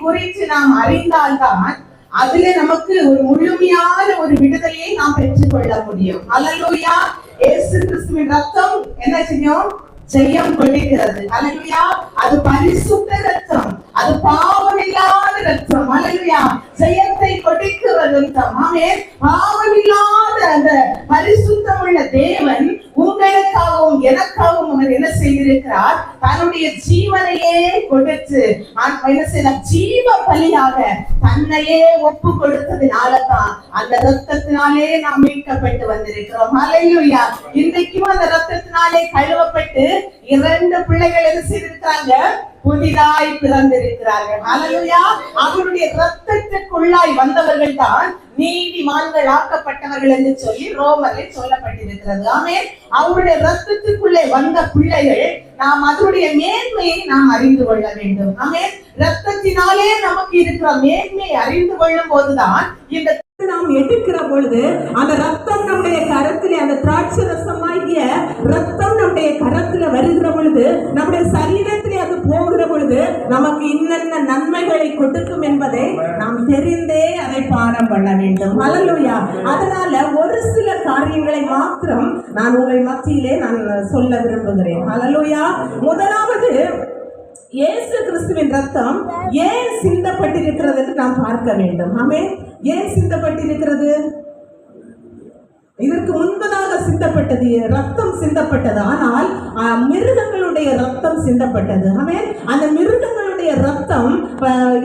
குறித்து நாம் அறிந்தால்தான் அதுல நமக்கு ஒரு முழுமையான ஒரு விடுதலையை நாம் பெற்றுக்கொள்ள முடியும். அல்லேலூயா. இயேசு கிறிஸ்துவின் ரத்தம் என்ன செய்யும்? ஜெயம் கொடுக்கிறது. அல்லேலூயா. அது பரிசுத்த ரத்தம், அது பாவமில்லாத ரத்தம். அல்லேலூயா. ஜெயத்தை கொடுக்கிற ரத்தம். ஆமென். பாவமில்லாத அந்த பரிசுத்தமுள்ள தேவன் உங்களுக்காகவும் எனக்காகவும் அவர் என்ன செய்திருக்கிறார்? தன்னுடைய ஜீவனையே கொடுத்து என்ன செய்தார்? ஜீவ பலியாக தன்னையே ஒப்பு கொடுத்ததினாலதான் அந்த ரத்தத்தினாலே நாம் மீட்கப்பட்டு வந்திருக்கிறோம். அல்லேலூயா. இன்றைக்கும் அந்த ரத்தத்தினாலே கழுவப்பட்டு 2 பிள்ளைகள் என்ன செய்திருக்கிறாங்க? புதிதாய் பிறந்திருக்கிறார்கள். அல்லேலூயா. அவருடைய ரத்தத்துக்குள்ளாய் வந்தவர்கள் தான் நீதிமான்கள் ஆக்கப்பட்டவர்கள் என்று சொல்லி ரோமரில் சொல்லப்பட்டிருக்கிறது. ஆமென். அவருடைய ரத்தத்துக்குள்ளே வந்த பிள்ளைகள் நாம் அதனுடைய மேன்மையை நாம் அறிந்து கொள்ள வேண்டும். ஆமென். ரத்தத்தினாலே நமக்கு இருக்கிற மேன்மையை அறிந்து கொள்ளும் போதுதான் இந்த நாம் எடுக்கிற பொழுது அந்த ரத்தம் நம்முடைய கரத்திலே, அந்த திராட்சை ரசமாகிய ரத்தம் நம்முடைய கரத்துல வருகிற பொழுது, நம்முடைய சரீரத்திலே அது போகிற பொழுது நமக்கு இன்னென்ன நன்மைகளை கொடுக்கும் என்பதை நாம் தெரிந்தே அதை பானம் பண்ண வேண்டும். அல்லேலூயா. அதனால ஒரு சில காரியங்களை மாத்திரம் நான் உங்கள் மத்தியிலே நான் சொல்ல விரும்புகிறேன். அல்லேலூயா. முதலாவது, இயேசு கிறிஸ்துவின் ரத்தம் ஏன் சிந்தப்பட்டிருக்கிறது என்று நாம் பார்க்க வேண்டும். ஆமென். ஏன் சிந்தப்பட்டிருக்கிறது? இதற்கு முன்பதாக சிந்தப்பட்டது ரத்தம் சிந்தப்பட்டது. ஆனால் மிருகங்களுடைய ரத்தம் சிந்தப்பட்டது. ஆமென். அந்த மிருகங்களுடைய ரத்தம்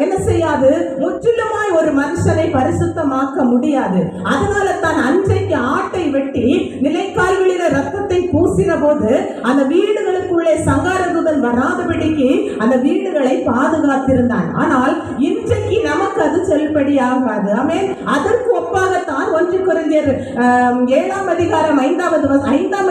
என்ன செய்யாது? முற்றிலுமாய் ஒரு மனுஷனை பரிசுத்தமாக்க முடியாது. அதனால தான் அன்றைக்கு ஆட்டை வெட்டி நிலைக்கால்களில ரத்தத்தை பூசின போது அந்த வீடுகளுக்குள்ளே சங்காரதூதன் வராதபடிக்கு அந்த வீடுகளை பாதுகாத்திருந்தான். ஆனால் இன்றைக்கு நமக்கு அது செல்லுபடியாகாது. ஆமென். அதற்கு ஒப்பாகத்தான் 1 கொரிந்தியர் 7ஆம் அதிகாரம் 5ஆம்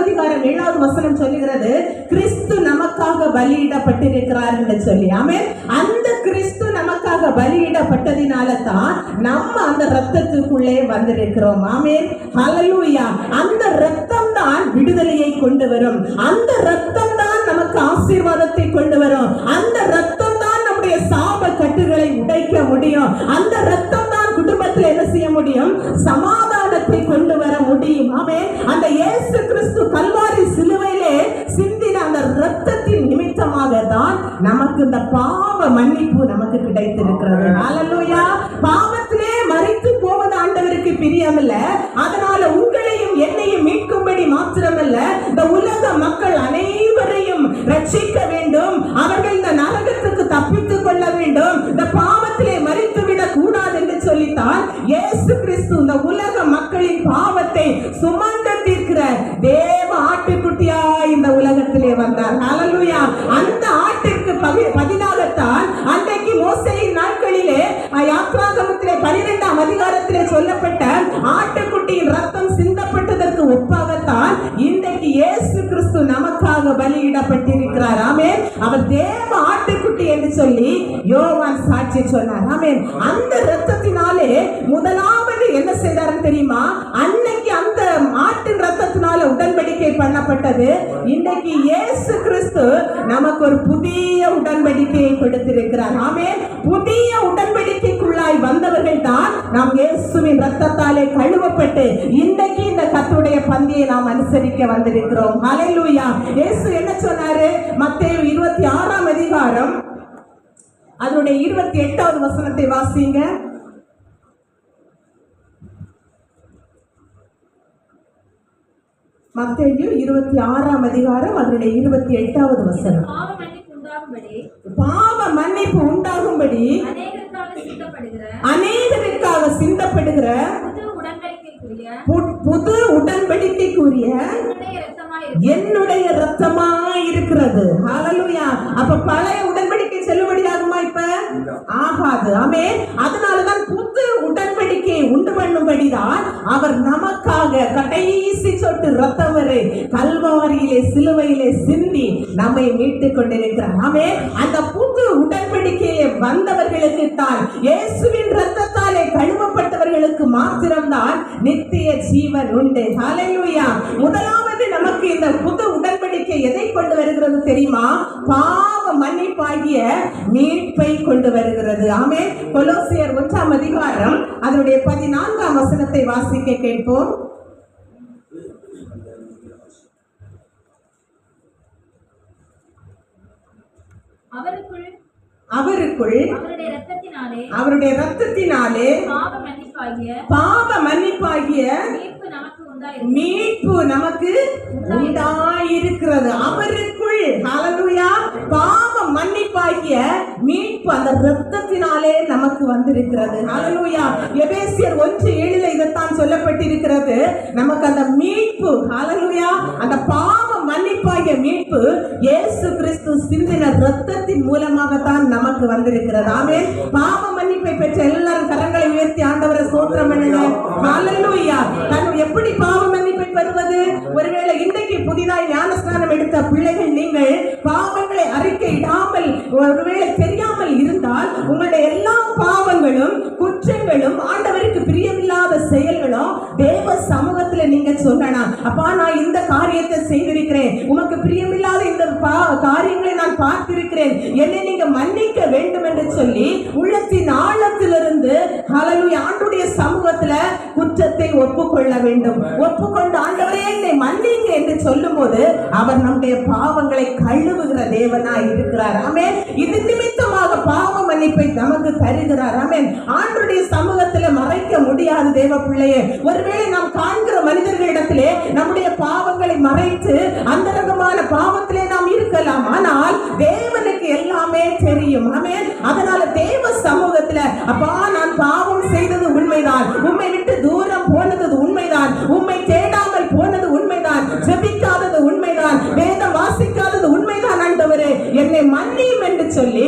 அதிகாரம் 7வது வசனம் சொல்லுகிறது, கிறிஸ்து நமக்காக பலியிடப்பட்டிருக்கிறார் என்று சொல்லி. ஆமென். அந்த கிறிஸ்து நமக்காக பலியிடப்பட்டதினால தான் நம்ம அந்த ரத்தத்துக்குள்ளே வந்திருக்கிறோம். ஆமென். ஹல்லேலூயா. அந்த ரத்தம் தான் விடுதலையை கொண்டு வரும். அந்த ரத்தம் தான் நமக்கு ஆசீர்வாதத்தை கொண்டு வரும். அந்த ரத்தம் தான் நம்முடைய சாப கட்டுகளை உடைக்க முடியும். அந்த ரத்தம் தான் குடும்பத்தில் என்ன செய்ய முடியும்? சமாதானத்தை கொண்டு வர முடியும். ஆமென். அந்த இயேசு கிறிஸ்து கல்வாரி சிலுவையிலே சிந்தின அந்த ரத்தத்தின் நிமித்தமாக தான் நமக்கு இந்த பாவ மன்னிப்பு நமக்கு கிடைத்திருக்கிறது. அல்லேலூயா. பாவத்திலே மரித்து போவது ஆண்டவருக்கு பிரியமில்ல. அதனால உங்களையும் என்னையும் மீட்கும்படி மாத்திரமல்ல, இந்த உலக மக்கள் அனைவரையும் ரட்சிக்க வேண்டும். அவர்கள் இந்த நரகத்துக்கு தப்பித்துக் கொள்ள வேண்டும். இந்த பாவத்திலே மரித்து விடக் கூடாது என்று சொல்லித்தான் இயேசு கிறிஸ்து இந்த உலக மக்களின் பாவத்தை சுமந்து தீர்க்கிற தேவ ஆட்டுக்குட்டியாய் இந்த உலகத்திலே வந்தார். அல்லேலூயா. அந்த ஆட்டிற்கு பதிலாகத்தான் அன்றைக்கு மோசேயின் நாட்களிலே யாத்ராகமத்திலே 12ஆம் அதிகாரத்திலே சொல்லப்பட்ட ஆட்டுக்குட்டியின் ரத்தம் சிந்தப்பட்டதற்கு ஒப்பாகத்தான் இன்றைக்கு இயேசு கிறிஸ்து நமக்காக பலியிடப்பட்டிருக்கிறார். ஆமென். அவர் தேவ ஆட்டுக்குட்டி என்று சொல்லி யோவான் சாட்சி சொன்னார். ஆமென். அந்த ரத்தத்தினாலே முதலாவது என்ன செய்தார் தெரியுமா? அன்னைக்கு அந்த ஆட்டின் ரத்தத்தினால உடன்படிக்கை பண்ணப்பட்டது. இன்றைக்கு இயேசு கிறிஸ்து நமக்கு ஒரு புதிய உடன்படிக்கையை கொடுத்திருக்கிறார். ஆமென். புதிய உடன்படிக்கைக்குள்ளாய் வந்தவர்கள் தான் நாம் இயேசுவின் ரத்தத்தாலே கழுவப்பட்டு இன்றைக்கு இந்த கர்த்தருடைய பந்தியை நாம் அனுசரிக்க வந்திருக்கிறோம். ஹல்லேலூயா. இயேசு என்ன சொன்னாரு? மத்தேயு 26ஆம் அதிகாரம் அதனுடைய 28வது வசனத்தை வாசிங்க. மத்தேயு 26ஆம் அதிகாரம் அதனுடைய 28வது வசனம். பாவ மன்னிப்பு உண்டாகும்படி அநேகருக்காக சிந்தப்படுகிற புது உடன்படிக்கைக்குரிய என்னுடைய ரத்தமாய் இருக்கிறது. ஹல்லேலூயா. அப்ப பழைய உடன்படிக்கை செல்லுபடியாகுமா? இப்ப ஆகாது. ஆமென். அதனாலதான் புது உடன்படிக்கையை உண்டு பண்ணும்படிதான் அவர் நமக்காக கடைசி சொட்டு ரத்தம் வரை கல்வாரியிலே சிலுவையிலே சிந்தி நம்மை மீட்டுக் கொண்டிருக்கிறார். ஆமென். அந்த புது உடன்படிக்கையிலே வந்தவர்களுக்கு தான், இயேசுவின் ரத்தத்தாலே கழுவப்பட்டவர்களுக்கு மாத்திரம்தான் நித்திய ஜீவன் உண்டு. ஹல்லேலூயா. முதலாவது நமக்கு இந்த புது உடன்படிக்கை உடன்படிக்கை எதை கொண்டு வருகிறது தெரியுமா? பாவ மன்னிப்பாகிய மீட்பை கொண்டு வருகிறது. ஆமென். கொலோசியர் 1ஆம் அதிகாரம் அதனுடைய 14ஆம் வசனத்தை வாசிக்க கேட்போம். அவருக்குள் அவருடைய இரத்தத்தினாலே பாவ மன்னிப்பாகிய மீட்பு நமக்கு உண்டாயிருக்கிறது. அவருக்குள் ஹல்லேலூயா பாவ மன்னிப்பாகிய மீட்பு அந்த இரத்தத்தினாலே நமக்கு வந்திருக்கிறது. ஹல்லேலூயா. எபேசியர் 1:7 இதைத்தான் சொல்லப்பட்டிருக்கிறது. நமக்கு அந்த மீட்பு ஹல்லேலூயா அந்த பாவ மன்னிப்பாகிய மீட்பு இயேசு கிறிஸ்து சிந்தின இரத்தத்தின் மூலமாகத்தான் நமக்கு வந்திருக்கிறது. ஆமென். பாவ மன்னிப்பை பெற்ற எல்லாரும் கரங்களை உயர்த்தி ஆண்டவரை ஸ்தோத்திரம் பண்ணுங்க. ஹல்லேலூயா. நான் எப்படி பாவ மன்னிப்பை பெறுவது? ஒருவேளை இன்றைக்கு புதிதாய் ஞானஸ்நானம் எடுத்த பிள்ளைகள் நீங்கள் பாவங்களை அறிக்கையிடாமல் ஒருவேளை தெரியாமல் இருந்தால் உங்களுடைய எல்லா பாவங்களும் குற்றங்களும் ஆண்டவருக்கு பிரியமில்லாத செயல்களும் தேவ சமூகத்துல நீங்க சொல்லலாம். அப்பா நான் இந்த காரியத்தை செய்திருக்கிறேன், உமக்கு பிரியமில்லாத இந்த காரியங்களை நான் பார்த்திருக்கிறேன், என்னை நீங்க மன்னிக்க வேண்டும் என்று சொல்லி உள்ளத்தின் ஆழத்திலிருந்து ஹல்லேலூயா ஆண்டுடைய சமூகத்துல குற்றத்தை ஒப்புக்கொள்ள வேண்டும். ஒப்புக்கொண்டு ஆண்டவரே என்னை மன்னிங்க என்று சொல்லும் போது அவர் நம்முடைய பாவங்களை கழுவுகிற தேவனாய் இருக்கிறார். ஆமென். இது நிமித்தமாக பாவ மன்னிப்பை நமக்கு தருகிறார். ஆமென். ஆண்டுடைய சமூகத்துல மறைக்க முடியாது தேவ பிள்ளையே. ஒருவேளை நாம் காண்கிற மனிதர்களிடத்திலே நம்முடைய பாவங்களை மறைத்து அந்தரங்கமான பாவத்திலே நாம் இருக்கலாம். ஆனால் தேவனுக்கு எல்லாமே தெரியும். ஆமென். அதனால தேவ சமூகத்துல அப்பா நான் பாவம் செய்தது உண்மைதான், உம்மை விட்டு தூரம் போனது உண்மைதான், உம்மை தேடாமல் போனது உண்மைதான், ஜெபிக்காதது உண்மைதான், வேதம் வாசிக்காதது உண்மைதான், ஆண்டவரே என்னை மன்னியும் என்று சொல்லி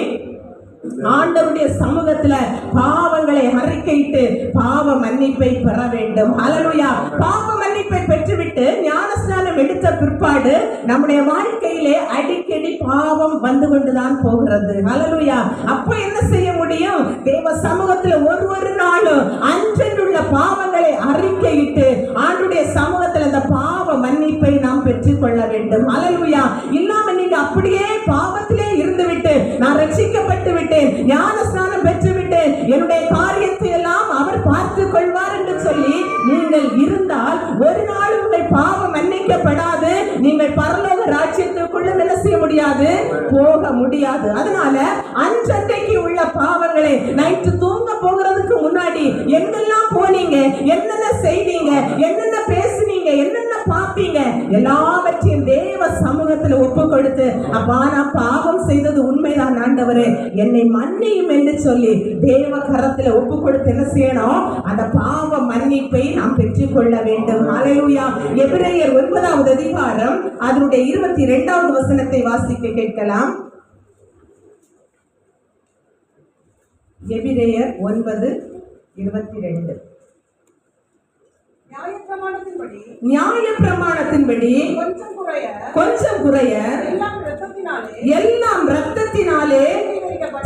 ஆண்டவருடைய சமூகத்துல பாவங்களை அறிக்கையிட்டு பாவ மன்னிப்பை பெற வேண்டும். ஹல்லேலூயா. பாவ மன்னிப்பை பெற்றுவிட்டு ஞானஸ்நானம் எடுத்த பிற்பாடு நம்முடைய வாழ்க்கையிலே அடிக்கடி பாவம் வந்து கொண்டுதான் போகிறது. ஹல்லேலூயா. அப்ப என்ன செய்ய முடியும்? தேவ சமூகத்துல ஒரு நாளும் அன்றென்றுள்ள பாவங்களை அறிக்கையிட்டு ஆண்டுடைய சமூகத்துல அந்த பாவ மன்னிப்பை நாம் பெற்றுக்கொள்ள வேண்டும். ஹல்லேலூயா. இல்லாம நீங்க அப்படியே பாவத்திலே இருந்துவிட்டு நான் ரட்சிக்கப்பட்டு விட்டேன், ஞானஸ்நானம் பெற்று விட்டேன், என்னுடைய காரியத்தை எல்லாம் அவர் பார்த்துக் கொள்வார் என்று சொல்லி நீங்கள் இருந்தால் ஒரு நாள் உங்கள் பாவம் மன்னிக்கப்படாது. நீங்கள் பரலோக ராஜ்யத்துக்குள்ள என்ன செய்ய முடியாது? போக முடியாது. அதனால அன்றைக்கு உள்ள பாவங்களை நைட்டு தூங்க போகிறதுக்கு முன்னாடி எங்கெல்லாம் போனீங்க, என்னென்ன செய்தீங்க, என்னென்ன பேசுனீங்க, என்னென்ன பார்த்தீங்க, எல்லாவற்றையும் தேவ சமூகத்துல ஒப்பு கொடுத்து அப்பா நான் பாவம் செய்தது உண்மைதான் ஆண்டவரே என்னை மன்னியும் என்று சொல்லி தேவ கரத்துல ஒப்பு கொடுத்து என்ன செய்யணும்? அந்த பாவ மன்னிப்பை நாம் பெற்றுக்கொள்ள வேண்டும். ஹல்லேலூயா. எபிரேயர் 9ஆவது அதிகாரம் அதனுடைய 22ஆவது வசனத்தை வாசிக்க கேட்கலாம். எபிரேயர் 9:22. நியாயப்பிரமாணத்தின்படி கொஞ்சம் குறைய எல்லாம் இரத்தத்தினாலே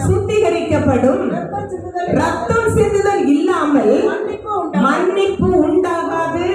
சுத்திகரிக்கப்படும். ரத்தம் சிந்துதல் இல்லாமல் மன்னிப்பு உண்டாகாது.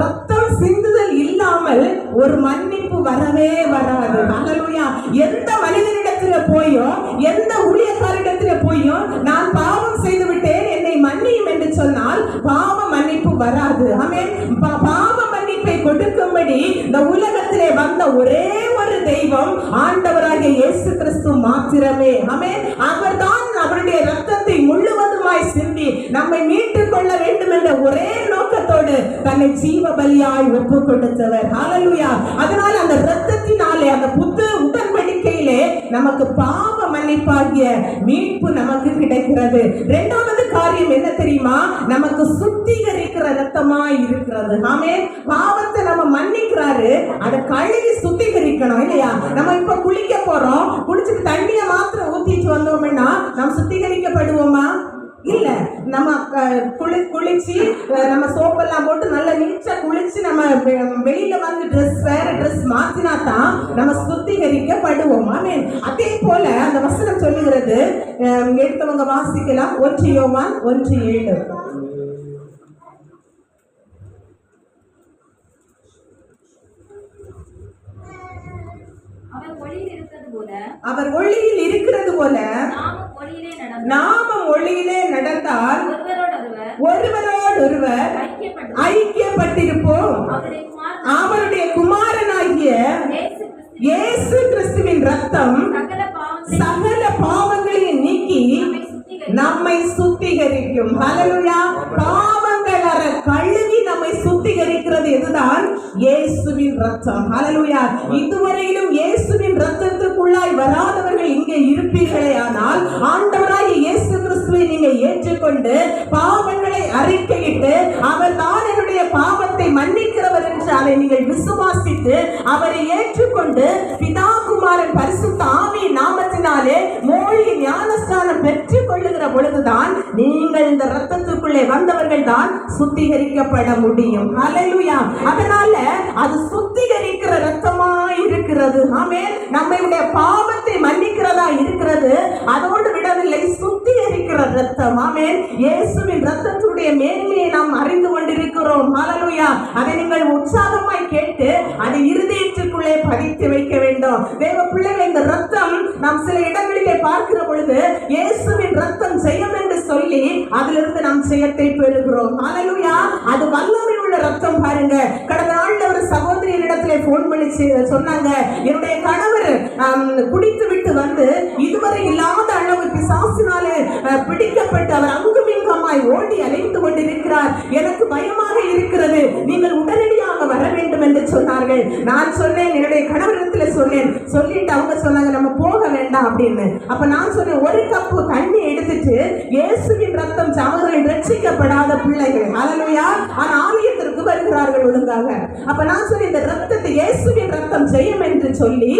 ரத்தம் சிந்துதல் இல்லாமல் ஒரு மன்னிப்பு வரவே வராது. ஹல்லேலூயா. எந்த மனிதனிடத்துல போயோ எந்த ஊழியக்காரிடத்துல போயோ நான் பாவம் செய்து விட்டேன் என்னை மன்னியும் என்று சொன்னால் பாவ மன்னிப்பு வராது. ஆமென். பாவ மன்னிப்பை கொடுக்கும்படி இந்த உலகத்திலே வந்த ஒரே ஒரு தெய்வம் ஆண்டவராகிய இயேசு கிறிஸ்து மாத்திரமே. ஆமென். அவர்தான் அவருடைய ரத்தத்தை முழுவதுமாய் சிந்தி நம்மை மீட்டுக் கொள்ள வேண்டும் என்ற ஒரே நோக்கத்தோடு தன்னை ஜீவ பலியாய் ஒப்பு கொடுத்தவர். ஹல்லேலூயா. அதனால அந்த ரத்தத்தினாலே அந்த புது உடன்படிக்கையிலே நமக்கு பாவ மன்னிப்பாகிய மீட்பு நமக்கு கிடைக்கிறது. இரண்டாவது காரியம் என்ன தெரியுமா? நமக்கு சுத்திகரிக்கிற ரத்தமாய் இருக்கிறது. ஆமென். பாவத்தை நம்ம மன்னிக்கிறாரு, அதை கழுவி சுத்திகரிக்கணும் இல்லையா? நம்ம இப்ப குளிக்க போறோம், குளிச்சுட்டு தண்ணியை மாத்திரம் ஊத்திட்டு வந்தோம்னா நம்ம சுத்திகரிக்கப்படுவோமா? இல்ல. நம்ம குளிச்சு நம்ம சோப்பெல்லாம் போட்டு நல்ல நீச்சா குளிச்சு நம்ம வெளியில வந்து வேற ட்ரெஸ் மாத்தினா தான் நம்ம சுத்திகரிக்கப்படுவோம். ஆமென். அதே போல அந்த வசனம் சொல்லுகிறது, எடுத்தவங்க வாசிக்கலாம். 1 யோவான் 1:7. அவர் ஒளியில் இருக்கிறது போல நாமும் ஒளியிலே நடந்தால் ஒருவரோடொருவர் ஐக்கியப்பட்டிருப்போம். அவருடைய குமாரனாகிய இயேசு கிறிஸ்துவின் ரத்தம் சகல பாவங்களையும் நீக்கி நம்மை சுத்திகரிக்கும். ஹல்லேலூயா. பாவங்கள் அற கழுவி நம்மை சுத்திகரிக்கிறது எதுதான்? இயேசுவின் ரத்தம். ஹல்லேலூயா. இதுவரையிலும் இயேசுவின் ரத்தத்துக்குள்ளாய் வராதவர்கள் இங்கே இருப்பீர்களே, ஆனால் ஆண்டவராகிய இயேசு கிறிஸ்துவை நீங்க ஏற்றுக்கொண்டு பாவங்களை அறிக்கையிட்டு அவர் தான் என்னுடைய பாவத்தை மன்னிக்கிறவர் என்று அதை நீங்கள் விசுவாசித்து அவரை ஏற்றுக்கொண்டு பிதா குமாரன் பரிசுத்த ஆவி நாமத்தினாலே மூழ்கி ஞானஸ்நானம் பெற்றுக் கொள்ளுகிற பொழுதுதான் நீங்கள் இந்த ரத்தத்துக்குள்ளே வந்தவர்கள் தான் சுத்திகரிக்கப்பட முடியும். ஹல்லேலூயா. அதனால அது சுத்திகரிக்கிற ரத்தமா இருக்கிறது. ஆமென். நம்மளுடைய பாவத்தை மன்னிக்கிறதா இருக்கிறது. அதோடு விடவில்லை, சுத்திகரிக்கிற ரத்தம். ஆமென். இயேசுவின் ரத்தத்துடைய மேன்மையை நாம் அறிந்து கொண்டிருக்கிறோம். ஹல்லேலூயா. அதை நீங்கள் உற்சாகமாய் கேட்டு அதை இருதயத்திற்குள்ளே பதித்து வைக்க வேண்டும். தேவ பிள்ளைகள், இந்த ரத்தம் நாம் சில இடங்களிலே பார்க்கிற பொழுது இயேசுவின் ரத்தம் ஜெயம் என்று சொல்லி அதிலிருந்து நாம் ஜெயத்தை பெறுகிறோம். ஹல்லேலூயா. அது வல்லமை உள்ள ரத்தம். பாருங்க, கடந்த நாள்ல ஒரு சகோதரியிடத்திலே போன் பண்ணி சொன்னாங்க, என்னுடைய கணவர் குடித்து விட்டு வந்து இதுவரை இல்லாத அளவு பிசாசினாலே பிடிக்கப்பட்டு அவர் அங்குமிங்குமாய் ஓடி அலைந்து கொண்டிருக்கிறார். எனக்கு பயமாக இருக்கிறது, நீங்கள் உடனடியாக வர வேண்டும் என்று சொன்னார்கள். நான் சொன்னேன், என்னுடைய கணவரிடத்தில் சொன்னேன். சொல்லிட்டு அவங்க சொன்னாங்க, நம்ம போக வேண்டாம் அப்படின்னு. அப்ப நான் சொன்னேன், ஒரு கப்பு தண்ணி எடுத்துட்டு இயேசுவின் ரத்தம் அவர்கள் ரட்சிக்கப்படாத பிள்ளைகள் ஹல்லேலூயா ஆனா ஆலயத்திற்கு வருகிறார்கள் ஒழுங்காக. அப்ப நான் சொன்னேன், இந்த ரத்தத்தை இயேசுவின் ரத்தம் ஜெயம் என்று சொல்லி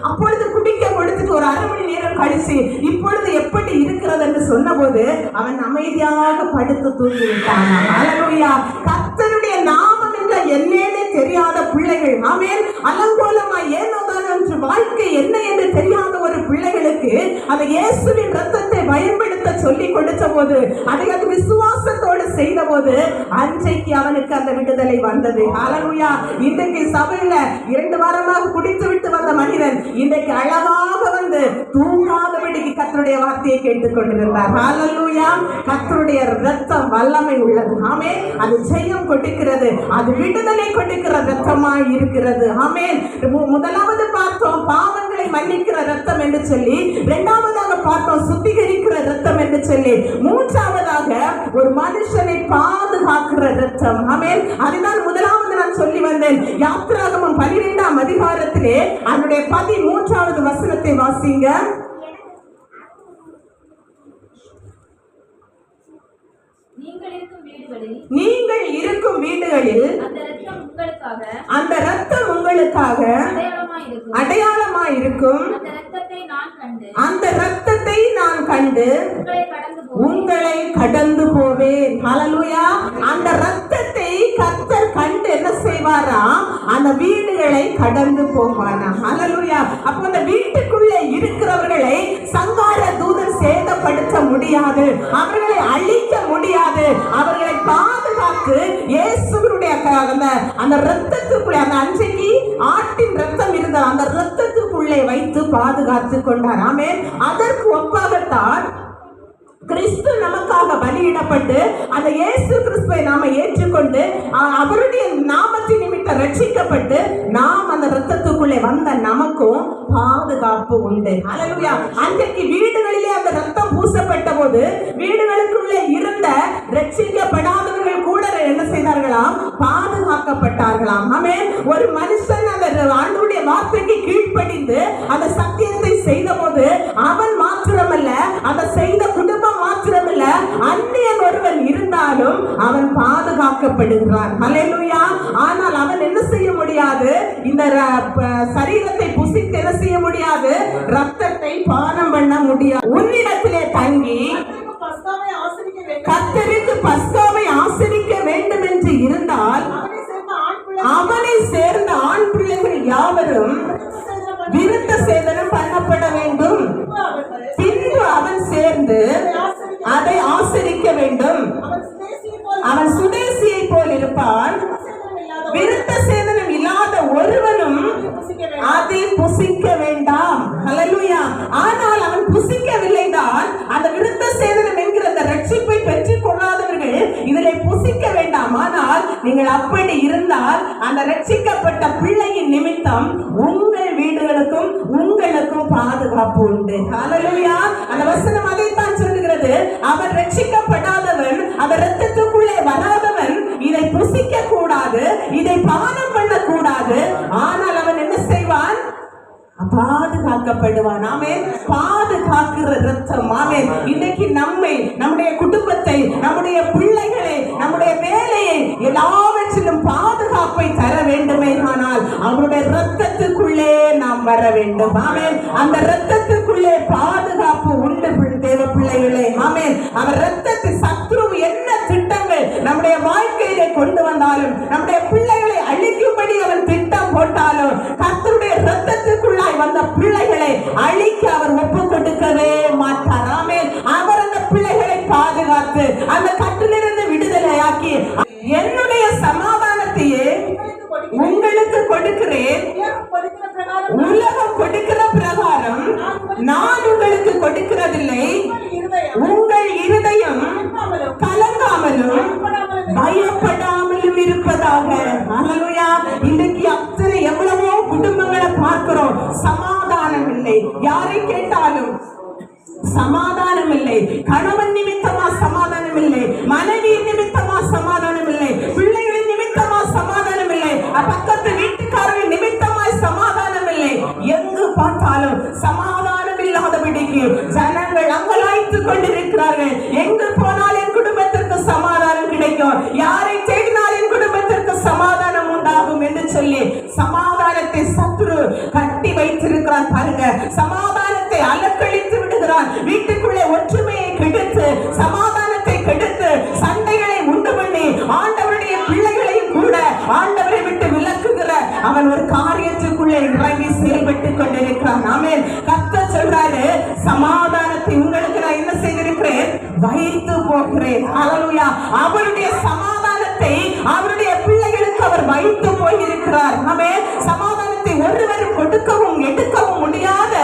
அப்பொழுது குடிக்க கொடுத்துட்டு ஒரு அரை மணி நேரம் கழிச்சு இப்பொழுது எப்படி இருக்கிறது என்று சொன்ன போது அவன் அமைதியாக படுத்து தூங்கி விட்டான். ஹல்லேலூயா. கர்த்தருடைய நாமம் என்ற என்னன்னே தெரியாத பிள்ளைகள், ஆமென், அலங்கோலமாய் ஏனோதான் என்று வாழ்க்கை என்ன என்று தெரியாத ஒரு பிள்ளைகளுக்கு அந்த இயேசுவின் ரத்தத்தை பயன்படுத்த சொல்லி கொடுத்த போது அதை அது விசுவாசத்தோடு செய்த போது அன்றைக்கு அவனுக்கு அந்த விடுதலை வந்தது. ஹல்லேலூயா. இன்றைக்கு சபையில 2 வாரமாக குடித்து விட்டு வந்த மனிதன் இன்றைக்கு அழகாக வந்து தூங்காதபடிக்கு கர்த்தருடைய வார்த்தையை கேட்டுக் கொண்டிருந்தார். ஹல்லேலூயா. கர்த்தருடைய ரத்தம் வல்லமை உள்ளது. ஆமென். அது ஜெயம் கொடுக்கிறது, அது விடுதலை கொடுக்கிற ரத்தமாய் இருக்கிறது. ஆமென். முதலாவது பார்த்தோம் பாவங்களை மன்னிக்கிற ரத்தம் என்று சொல்லி, இரண்டாவதாக பார்த்தோம் சுத்திகரிக்கிற ரத்தம் என்று சொல்லி, மூன்றாவதாக ஒரு மனுஷனை பாதுகாக்கிற ரத்தம். ஆமென். அதுதான் முதலாவது நான் சொல்லி வந்தேன். யாத்திராகமம் 12ஆம் அதிகாரத்திலே அதனுடைய 13வது வசனத்தை வாசிங்க. நீங்கள் இருக்கும் வீடுகளில் அந்த ரத்தம் உங்களுக்காக அடையாளமாய் இருக்கும். அந்த ரத்தத்தை நான் கண்டு உங்களை கடந்து போவேன். ஹல்லேலூயா. அந்த ரத்தத்தை கர்த்தர் கண்டு என்ன செய்வாரா? அந்த வீடுகளை கடந்து போவானா. ஹல்லேலூயா. அப்ப அந்த வீட்டுக்குள்ளே இருக்கிறவர்களை சங்கார தூதன் சேதப்படுத்த முடியாது, அவர்களை அழிக்க முடியாது, அவர்களை பாதுகாத்து இயேசுவினுடைய அந்த ரத்தத்துக்குள்ளே, அந்த அன்றைக்கு ஆட்டின் ரத்தம் இருந்த அந்த ரத்தத்துக்குள்ளே வைத்து பாதுகாத்து கொண்டார். ஆமென். அதற்கு ஒப்பாகத்தான் கிறிஸ்து நமக்காக பலியிடப்பட்டு அந்த இயேசு கிறிஸ்துவை நாம ஏற்றுக்கொண்டு அவருடைய நாமத்தின் நிமித்தம் ரட்சிக்கப்பட்டு நாம் அந்த ரத்தத்துக்குள்ளே வந்த நமக்கும் பாதுகாப்பு உண்டு. ஹல்லேலூயா. அன்றைக்கு வீடுகளிலே அந்த ரத்தம் பூசப்பட்ட போது வீடுகளுக்குள்ளே இருந்த ரட்சிக்கப்படாதவர்கள் கூட என்ன செய்தார்களாம்? பாதுகாக்கப்பட்டார்களாம். ஆமென். ஒரு மனுஷன் அந்த ஆண்டவருடைய வார்த்தைக்கு கீழ்ப்படிந்து அந்த சத்தியத்தை செய்த போது அவன் மாத்திரமல்ல, அதை செய்த குடும்பம் மாத்திரமல்ல, அந்நியன் ஒருவன் இருந்தாலும் அவன் பாதுகாக்கப்படுகிறான். ஹல்லேலூயா. ஆனால் அவன் என்ன செய்ய முடியாது? இந்த சரீரத்தை புசித்து என்ன செய்ய முடியாது? ரத்தத்தை பானம் பண்ண முடியாது. உன்னிடத்திலே தங்கி கர்த்தருக்கு பஸ்காவை ஆசரிக்க வேண்டும் என்று இருந்தால் அவனை சேர்ந்த ஆண் பிள்ளைகள் யாவரும் விருத்த சேதனம் பண்ணப்பட வேண்டும். பின்பு அவன் சேர்ந்து அதை ஆசரிக்க வேண்டும். அவன் சுதேசியை போல் இருப்பான். விருத்த சேதனம் இல்லாத ஒருவனும் அதை புசிக்க வேண்டாம். ஹல்லேலூயா. ஆனால் அவன் புசிக்கவில்லை தான். அந்த விருத்த சேதனம் என்கிற அந்த ரட்சிப்பை பெற்றுக் கொள்ளாதவர்கள் இதிலே புசிக்க வேண்டாம். ஆனால் நீங்கள் அப்படி இருந்தால் அந்த ரட்சிக்கப்பட்ட பிள்ளையின் நிமித்தம் உங்கள் வீடுகளுக்கும் உங்களுக்கும் பாதுகாப்பு உண்டு. ஹல்லேலூயா. அந்த வசனம் அதைத்தான் சொல்லுகிறது. அவன் ரட்சிக்கப்படாதவன், அவர் இரத்தத்துக்குள்ளே வராதவன் இதை புசிக்க கூடாது, இதை பானம் பண்ண கூடாது. ஆனால் அவன் என்ன செய்வான்? பாதுகாக்கப்படுவான். ஆமென். பாதுகாக்கிற ரத்தம். ஆமென். இன்னைக்கு நம்மை, நம்முடைய குடும்பத்தை, நம்முடைய பிள்ளைகளை, நம்முடைய வேலையை எல்லாவற்றிலும் பாதுகாப்பை தர வேண்டுமே. ஆனால் அவருடைய ரத்தத்துக்குள்ளே நாம் வர வேண்டும். ஆமென். அந்த ரத்தத்துக்குள்ளே பாதுகாப்பு உண்டு தேவ பிள்ளைகளே. ஆமென். அவர் ரத்தத்தை சத்ரு என்ன திட்டங்கள் நம்முடைய வாழ்க்கையிலே கொண்டு வந்தாலும், நம்முடைய பிள்ளைகளை அழிக்கும்படி அவன் திட்டம் போட்டாலும், கர்த்தருடைய ரத்தத்துக்குள்ளாய் வந்த பிள்ளைகளை அழிக்க அவர் ஒப்பு கொடுக்கவே மாட்டார். ஆமென். அவர் அந்த பிள்ளைகளை பாதுகாத்து அந்த கட்டிலிருந்து விடுதலையாக்கி, என்னுடைய சமாதானத்தையே உங்களுக்கு கொடுக்கிறேன், உலகம் கொடுக்கிற பிரகாரம் நான் உங்களுக்கு கொடுக்கிறதில்லை, உங்கள் இருதயம் கலங்காமலும் பயப்படாமலும் இருப்பதாக. ஹல்லேலூயா. இன்றைக்கு அத்தனை எவ்வளவோ குடும்பங்களை பார்க்கிறோம், சமாதானம் இல்லை. யாரை கேட்டாலும் சமாதானம் இல்லை. கணவன் நிமித்தமா சமாதானம் இல்லை, மனைவி நிமித்தமா சமாதானம் இல்லை, பிள்ளைகளின் நிமித்தமா சமாதானம் இல்லை, பக்கத்து வீட்டுக்காரர்கள் நிமித்தமாய் சமாதானம் இல்லை. எங்கு பார்த்தாலும் சமாதானம் இல்லாதபடிக்கு ஜனங்கள் அங்கலாய்த்துக் கொண்டிருக்கிறார்கள். எங்கு போனால் என் குடும்பத்திற்கு சமாதானம் கிடைக்கும், யாரை தேடினால் என் குடும்பத்திற்கு சமாதானம் உண்டாகும் என்று சொல்லி சமாதானத்தை சத்ரு கட்டி வைத்திருக்கிறான். பாருங்க, சமாதானத்தை அலக்களித்து விடுகிறான். வீட்டுக்குள்ளே ஒற்றுமையை கெடுத்து, சமாதானத்தை கெடுத்து, சண்டைகளை உண்டு பண்ணி, ஆண்டவருடைய பிள்ளைகளையும் கூட ஆண்டவரை விட்டு விலக்குகிற அவன் ஒரு காரியத்துக்குள்ளே இறங்கி செயல்பட்டுக் கொண்டிருக்கிறான். ஆமென். கர்த்தர் சொல்றாரு, சமாதானத்தை உங்களுக்கு நான் என்ன செய்திருக்கிறேன்? வைத்து போகிறேன். ஹல்லேலூயா. அவருடைய சமாதானத்தை அவருடைய பிள்ளைகளுக்கு அவர் வைத்து போயிருக்கிறார். ஆமென். சமாதானத்தை ஒருவரும் கொடுக்கவும் எடுக்கவும் முடியாத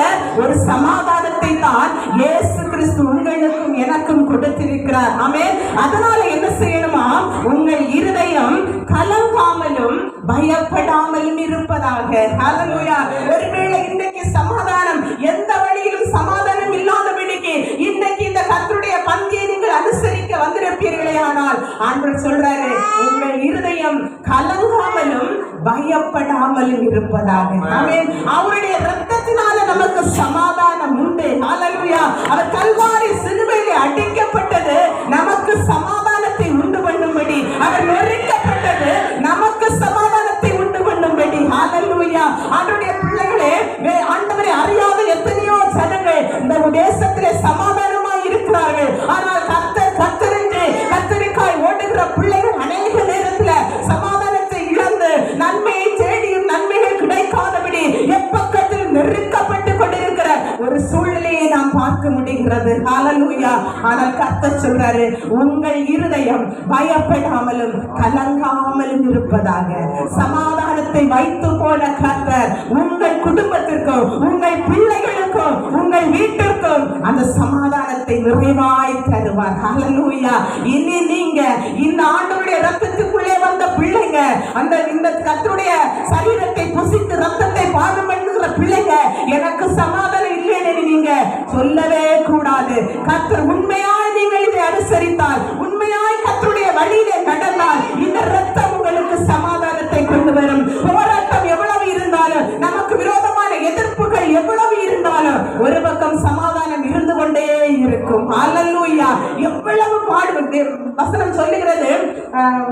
ஒரு சமாதானத்தை தான் இயேசு கிறிஸ்து உங்களுக்கும் எனக்கும் கொடுத்திருக்கிறார். ஆமென். அதனால என்ன செய்யணுமா? உங்கள் இருதயம் கலங்காமலும் பயப்படாமலும் இருப்பதாக. ஹல்லேலூயா. ஒருவேளை இன்றைக்கு சமாதானம், எந்த வழியிலும் சமாதானம் இல்லாதபடிக்கு இன்றைக்கு இந்த கர்த்தருடைய பந்தியை நீங்கள் அனுசரிக்க வந்திருப்பீர்களே, ஆனால் ஆண்டவர் சொல்றாரு, உங்கள் இருதயம் கலங்காமலும் பயப்படாமலும் இருப்பதாக. ஆமென். அவருடைய இரத்தத்தினால நமக்கு சமாதானம் உண்டு. ஹல்லேலூயா. அவர் கல்வாரி சிலுவையிலே அடிக்கப்பட்டது நமக்கு சமாதானத்தை உண்டு பண்ணும்படி, அவர் நொறுக்கப்பட்டது நமக்கு சமாதானத்தை உண்டு பண்ணும்படி. ஹல்லேலூயா. ஆண்டவருடைய பிள்ளைகளே, ஆண்டவரை அறியாத எத்தனையோ ஜனங்கள் இந்த தேசத்திலே சமாதானமாய் இருக்கிறார்கள். ஆனால் கர்த்தர் என்று கர்த்தருக்காய் ஓடுகிற பிள்ளைகள் அநேக நேரத்தில் சமாதானத்தை இழந்து, நன்மையை தேடியும் நன்மைகள் கிடைக்காதபடி எப்பக்கத்தில் நெருக்கப்பட்டு கொண்டிருக்கிற ஒரு சூழ்நிலையை நாம் பார்க்க முடிகிறது. ஹல்லேலூயா. ஆனால் கர்த்தர் சொல்றாரு, உங்கள் இருதயம் பயப்படாமலும் கலங்காமலும் இருப்பதாக. சமாதானத்தை வைத்து போன கர்த்தர் உங்கள் குடும்பத்திற்கும், உங்கள் பிள்ளைகளுக்கும், உங்கள் வீட்டிற்கும் அந்த சமாதானத்தை நிறைவாய் தருவார். ஹல்லேலூயா. இனி நீங்க இந்த ஆண்டவருடைய ரத்தத்துக்குள்ளே வந்த பிள்ளைங்க, அந்த இந்த கர்த்தருடைய சரீரத்தை புசித்து ரத்தத்தை பானம் பண்ணுகிற பிள்ளைங்க, எனக்கு சமாதானம் இல்லைன்னு நீங்க சொல்லவே கூடாது. கர்த்தர் உண்மையாய் நீங்கள் இதை அனுசரித்தால், உண்மையாய் கர்த்தருடைய வழியிலே நடந்தால், இந்த ரத்தம் உங்களுக்கு சமாதானத்தை கொண்டு வரும். போராட்டம் எவ்வளவு இருந்தாலும், நமக்கு விரோதமான எதிர்ப்புகள் எவ்வளவு இருந்தாலும், ஒரு பக்கம் சமாதானம் இருந்து கொண்டே இருக்கும். ஹல்லேலூயா. எவ்வளவு பாடுபட்டு வசனம் சொல்லுகிறது,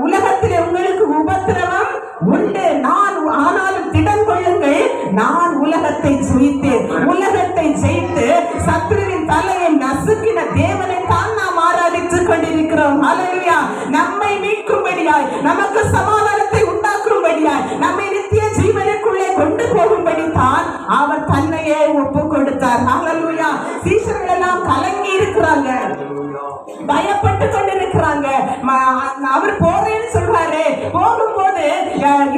உலகத்திலே உங்களுக்கு உபத்திரவம் உண்டு, நான் ஆனாலும் திடன் கொள்ளுங்கள், நான் உலகத்தை ஜெயித்தேன். உலகத்தை ஜெயித்து சத்ருவின் தலையை நசுக்கின தேவனை தான் நாம் ஆராதித்துக் கொண்டிருக்கிறோம். ஹல்லேலூயா. நம்மை மீட்கும்படியாய், நமக்கு சமாதானத்தை உண்டாக்கும்படியாய், நம்மை நித்திய ஜீவனுக்குள்ளே கொண்டு போகும்படி நிமித்தமாய்த்தான் அவர் தன்னையே ஒப்பு கொடுத்தார். ஹல்லேலூயா. சீஷர்கள் எல்லாம் கலங்கி இருக்கிறாங்க, பயப்பட்டு கொண்டிருக்கிறாங்க. அவர் போறேன்னு சொல்றாரு. போகும்போது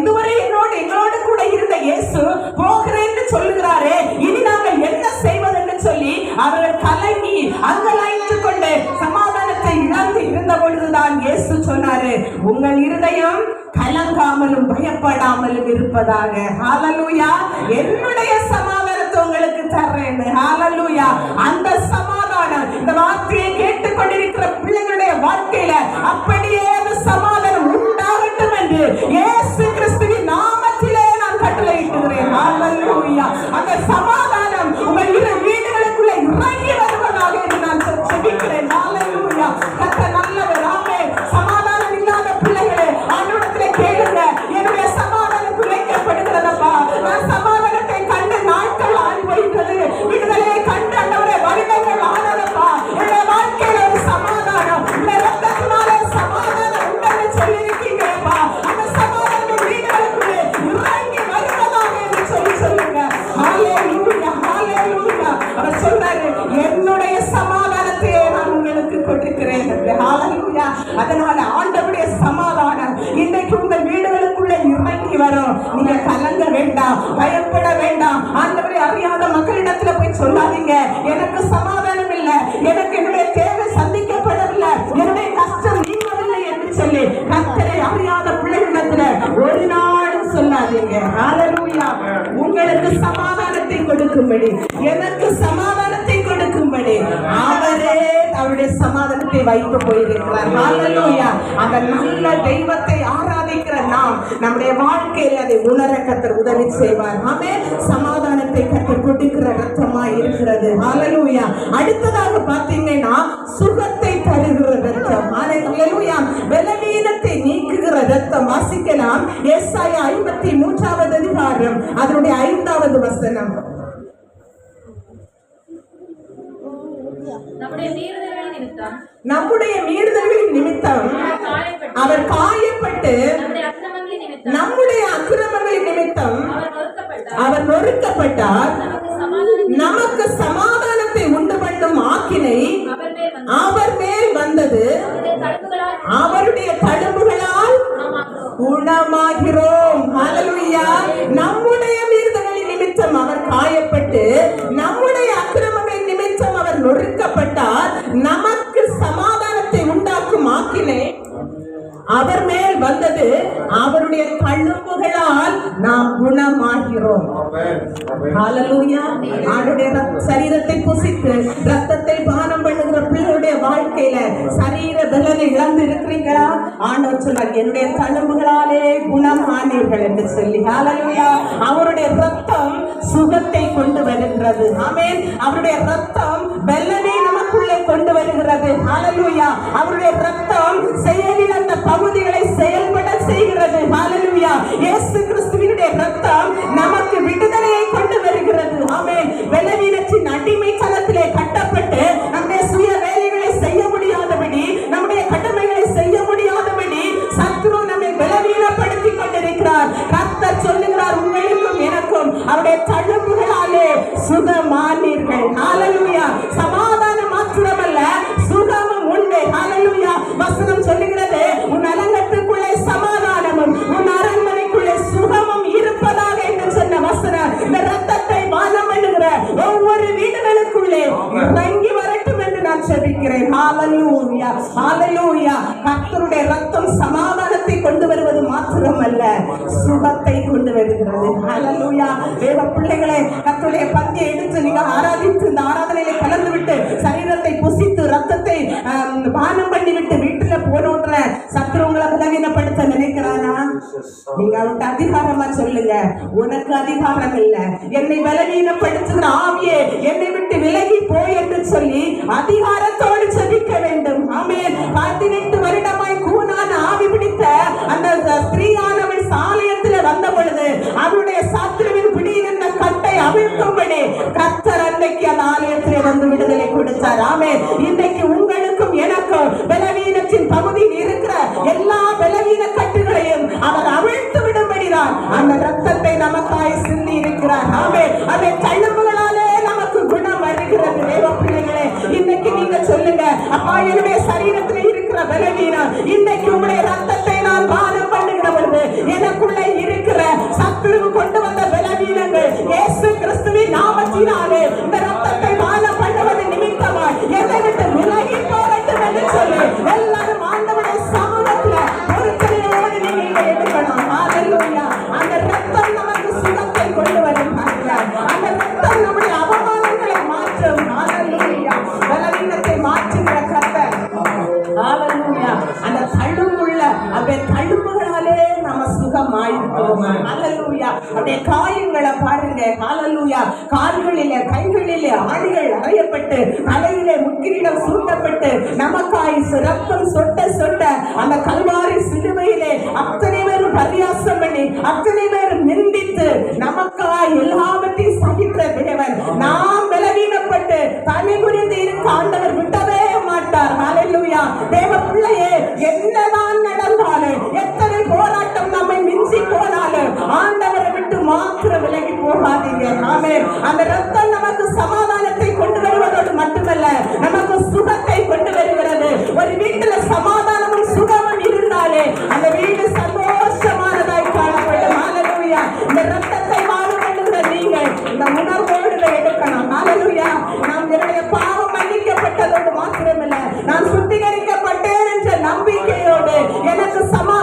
இதுவரை எங்களோடு கூட இருந்த இயேசு போகிறேன்னு சொல்லுகிறாரு, இனி நாங்கள் என்ன செய்வதென்று சொல்லி அவர்கள் கலங்கி அங்கலாய்த்து கொண்டு சமாதானத்தை இழந்து இருந்த பொழுதுதான் இயேசு சொன்னாரு, உங்கள் இருதயம் கலங்காமலும் பயப்படாமலும் இருப்பதாக. ஹல்லேலூயா. என்னுடைய சமாதானத்தை உங்களுக்கு தர்றேன். ஹல்லேலூயா. அந்த சமாதானம் இந்த வார்த்தையை கேட்டுக்கொண்டிருக்கிற பிள்ளைகளுடைய வாழ்க்கையில அப்படியே அந்த சமாதானம் உண்டாகட்டும் என்று இயேசு கிறிஸ்துவின் நாமத்திலே நான் கட்டளையிடுகிறேன். ஹல்லேலூயா. அந்த சமாதானம் உங்கள் இரு வீடுகளுக்குள்ளே இறங்கி வருவதாக என்று நான் ஜெபிக்கிறேன். ஹல்லேலூயா. கர்த்தர் நல்லவர். ஆமென். சமாதானம் இல்லாத பிள்ளைகளே ஆண்டவரிடத்திலே கேளுங்க, என்னுடைய சமாதானம் குலைக்கப்படுகிறதப்பா, நான் சமாதானத்தை கண்டு நாட்கள் ஆகி போயிட்டது, விடுதலையை கண்டு ஆண்டவரே வருடங்கள் ஆனதப்பா, என்னுடைய வாழ்க்கையில ஒரு சமாதானம் இந்த ரத்தத்தினாலே சமாதானம் உண்டென்று சொல்லியிருக்கீங்கப்பா, அந்த சமாதானம் வீடுகளுக்குள்ளே இறங்கி வருவதாக என்று சொல்லுங்க. ஹல்லேலூயா. ஹல்லேலூயா. அவர் சொல்றாரு, என்னுடைய சமாதானத்தையே நான் உங்களுக்கு கொடுக்கிறேன். ஹல்லேலூயா. அதனால ஆண்டவருடைய சமாதானம் இன்றைக்கு உங்கள் வீடுகளுக்குள்ள இறங்கி வரும். நீங்க கலங்க வேண்டாம், பயப்பட வேண்டாம். ஆண்டவரை அறியாத மக்களிடத்துல போய் சொல்லாதீங்க, எனக்கு சமாதானம் இல்லை, எனக்கு என்னுடைய தேவை சந்திக்கப்படவில்லை, என்னுடைய கஷ்டம் நீங்கவில்லை என்று சொல்லி கர்த்தரை அறியாத பிள்ளைகளிடத்துல ஒரு நாளும் சொல்லாதீங்க. ஹல்லேலூயா. உங்களுக்கு சமாதானத்தை கொடுக்கும்படி, எனக்கு சமாதானத்தை கொடுக்கும்படி அவரே அவருடைய சமாதானத்தை வைத்து போயிருக்கிறார். ஹல்லேலூயா. அந்த நல்ல தெய்வத்தை ஆராதிக்கிற நாம் நம்முடைய வாழ்க்கையில் அதை உணர கர்த்தர் உதவி செய்வார். ஆமென். சமாதானத்தை கர்த்தர் கொடுக்கிற ரத்தமாய் இருக்கிறது. ஹல்லேலூயா. அடுத்ததாக பார்த்தீங்கன்னா சுகத்தை தருகிற ரத்தம். ஹல்லேலூயா. பலவீனத்தை நீக்குகிற ரத்தம். வாசிக்கலாம் ஏசாயா 53வது அதிகாரம் அதனுடைய 5வது வசனம். நம்முடைய மீறுதல்களின் நிமித்தம் அவர் காயப்பட்டு, நம்முடைய அக்கிரமங்களின் நிமித்தம் அவர் நொறுக்கப்பட்டார். நமக்கு சமாதானத்தை உண்டு பண்ணும் ஆக்கினை அவர் மேல் வந்தது, அவருடைய தழும்புகளால் குணமாகிறோம். ஹல்லேலூயா. நம்முடைய மீறுதல்களின் நிமித்தம் அவர் காயப்பட்டு, நம்முடைய அக்கிரமங்களின் நிமித்தம் அவர் நொறுக்கப்பட்டார். நமக்கு சமாதானத்தை உண்டாக்கும் ஆக்கினை அவர் மேல் வந்தது, அவருடைய தழும்புகளால் நாம் குணமாகிறோம். ஹல்லேலூயா. ஆண்டுடைய சரீரத்தை புசித்து ரத்தத்தை பானம் பண்ணுகிற பிள்ளைகளுடைய வாழ்க்கையில சரீர பலனை இழந்து இருக்கிறீங்களா? ஆண்டவர் சொன்னார், என்னுடைய தழும்புகளாலே குணமானீர்கள் என்று சொல்லி. ஹல்லேலூயா. அவருடைய ரத்தம் சுகத்தை கொண்டு வருகிறது. ஆமென். அவருடைய ரத்தம் பலனை நமக்குள்ளே கொண்டு வருகிறது. ஹல்லேலூயா. அவருடைய ரத்தம் செயலில் அந்த பகுதிகளை செயல்பட செய்கிறது. ஹல்லேலூயா. இயேசு கிறிஸ்துவினுடைய ரத்தம் நமக்கு விடுதலையை கொண்டு வருகிறது. ஆமென். பலவீனத்தின் அடிமைத்தனத்திலே கட்டப்பட்டு நம்முடைய சுய வேலைகளை செய்ய முடியாதபடி, நம்முடைய கடமைகளை செய்ய முடியாதபடி சத்ரு நம்மை பலவீனப்படுத்திக் கொண்டிருக்கிறார். கர்த்தர் சொல்லுகிறார், உங்களுக்கும் எனக்கும் அவருடைய தழும்புகளாலே சுகமானீர்கள். ஹல்லேலூயா. சமாதானம் மாத்திரமல்ல, சுகமும் உண்டு. ஹல்லேலூயா. வசனம் சொல்லுகிறது, உன் அலங்கத்துக்குள்ளே சமாதானமும் உன் அரண்மனைக்குள்ளே சுகமும் இருப்பதாக என்று சொன்ன வசனம் இந்த ரத்தத்தை பானம் பண்ணுகிற ஒவ்வொரு வீடுகளுக்குள்ளே இறங்கி வரட்டும் என்று நான் ஜெபிக்கிறேன். ஹல்லேலூயா. ஹல்லேலூயா. கர்த்தருடைய ரத்தம் சமாதானத்தை கொண்டு வருவது மாத்திரமல்ல, சுகத்தை கொண்டு வருகிறது. ஹல்லேலூயா. தேவ பிள்ளைகளே, கர்த்தருடைய பந்தியை எடுத்து நீங்க ஆராதித்து இந்த ஆராதனையில கலந்து விட்டு சரீரத்தை புசித்து ரத்தத்தை பானம் பண்ணி விட்டு வீட்டுல போனோன்ற சத்ரு உங்களை பலவீனப்படுத்த நினைக்கிறானா? நீங்க அவருக்கு அதிகாரமா சொல்லுங்க, உனக்கு அதிகாரம் இல்ல, என்னை பலவீனப்படுத்துகிற ஆவியே என்னை விட்டு விலகி போய் என்று சொல்லி அதிகாரத்தோடு ஜெபிக்க வேண்டும். ஆமென். 18 வருடமாய் கூனான ஆவி பிடித்த அந்த ஸ்திரீயானவள் சாலயத்தில் வந்த பொழுது அவருடைய சத்ருவின் பிடியில் இருந்த கட்டை அவிழ்க்கும்படி கர்த்தர் அன்னைக்கு அந்த ஆலயத்திலே வந்து விடுதலை கொடுத்தார். ஆமென். இன்றைக்கு உங்களுக்கும் எனக்கும் பலவீனத்தின் பகுதியில் இருக்கிற எல்லா பலவீன கட்டுகளையும் அவர் அவிழ்த்து விடும்படிதான் அந்த ரத்தத்தை நமக்காய் சிந்தி இருக்கிறார். அதை தழும்புகளாலே நமக்கு குணம் வருகிறது. தேவ பிள்ளைகளே, இன்னைக்கு நீங்க சொல்லுங்க, அப்பா என்னுடைய சரீரத்தில் இருக்கிற பலவீனம், இன்னைக்கு உங்களுடைய ரத்தத்தை நான் பானம் பண்ணுகிற பொழுது எனக்குள்ளே இருக்கிற சத்துரு கொண்டு வந்த பலவீனங்கள் இயேசு கிறிஸ்துவின் நாமத்தினாலே இந்த ரத்தத்தை பானம் பண்ணுவது நிமித்தமாய் என்னை விட்டு விலகி போகட்டும் என்று சொல்லி எல்லாரும் ஆண்டவருடைய சமூகத்துல பொறுத்தலையோடு நீங்க எடுக்கணும். ஹல்லேலூயா. அந்த ரத்தம் நமக்கு சுகத்தை கொண்டு வரும். அந்த ரத்தம் நம்முடைய அவமானங்களை மாற்றும். ஹல்லேலூயா. பலவீனத்தை மாற்றுகிற கர்த்தர். ஹல்லேலூயா. அந்த தழும்புள்ள அப்படியே தழும்புகளாலே நம்ம சுகமாயிருக்கிறோம். ஹல்லேலூயா. அப்படியே காயங்களை பாருங்க. ஹல்லேலூயா. கால்களிலே கைகளிலே ஆணிகள் அறையப்பட்டு தலையிலே முக்கிரிடம் சூட்டப்பட்டு நமக்காய் ரத்தம் சொட்ட சொட்ட அந்த கல்வாரி சிலுவையிலே அத்தனை பேரும் பரியாசம் பண்ணி அத்தனை பேரும் நிந்தித்து நமக்காய் எல்லாவற்றையும் சகித்த தேவன் நாம் பலவீனப்பட்டு தனி புரிந்து இருக்க ஆண்டவர் விட்டவே மாட்டார். ஹல்லேலூயா. தேவ பிள்ளையே, என்னதான் நடந்தாலும் எத்தனை போராட்டம் நம்மை மிஞ்சி போனாலும் ஆண்டவரை விட்டு மாத்திரம் விலகி போகாதீங்க. ஆமென். அந்த ரத்தம் நமக்கு சமாதானத்தை கொண்டு வருவதோடு மட்டுமல்ல, நமக்கு சுகத்தை கொண்டு வருகிறது. ஒரு வீட்டுல சமாதானமும் சுகமும் இருந்தாலே அந்த வீடு சந்தோஷமானதாய் காணப்படும். ஹல்லேலூயா. இந்த ரத்தத்தை மாறும் என்கிற நீங்கள் இந்த உணர்வோடு எடுக்கணும். ஹல்லேலூயா. நாம் என்னுடைய பாவம் மன்னிக்கப்பட்டதோடு மாத்திரமல்ல, நான் சுத்திகரிக்கப்பட்டேன் என்ற நம்பிக்கையோடு எனக்கு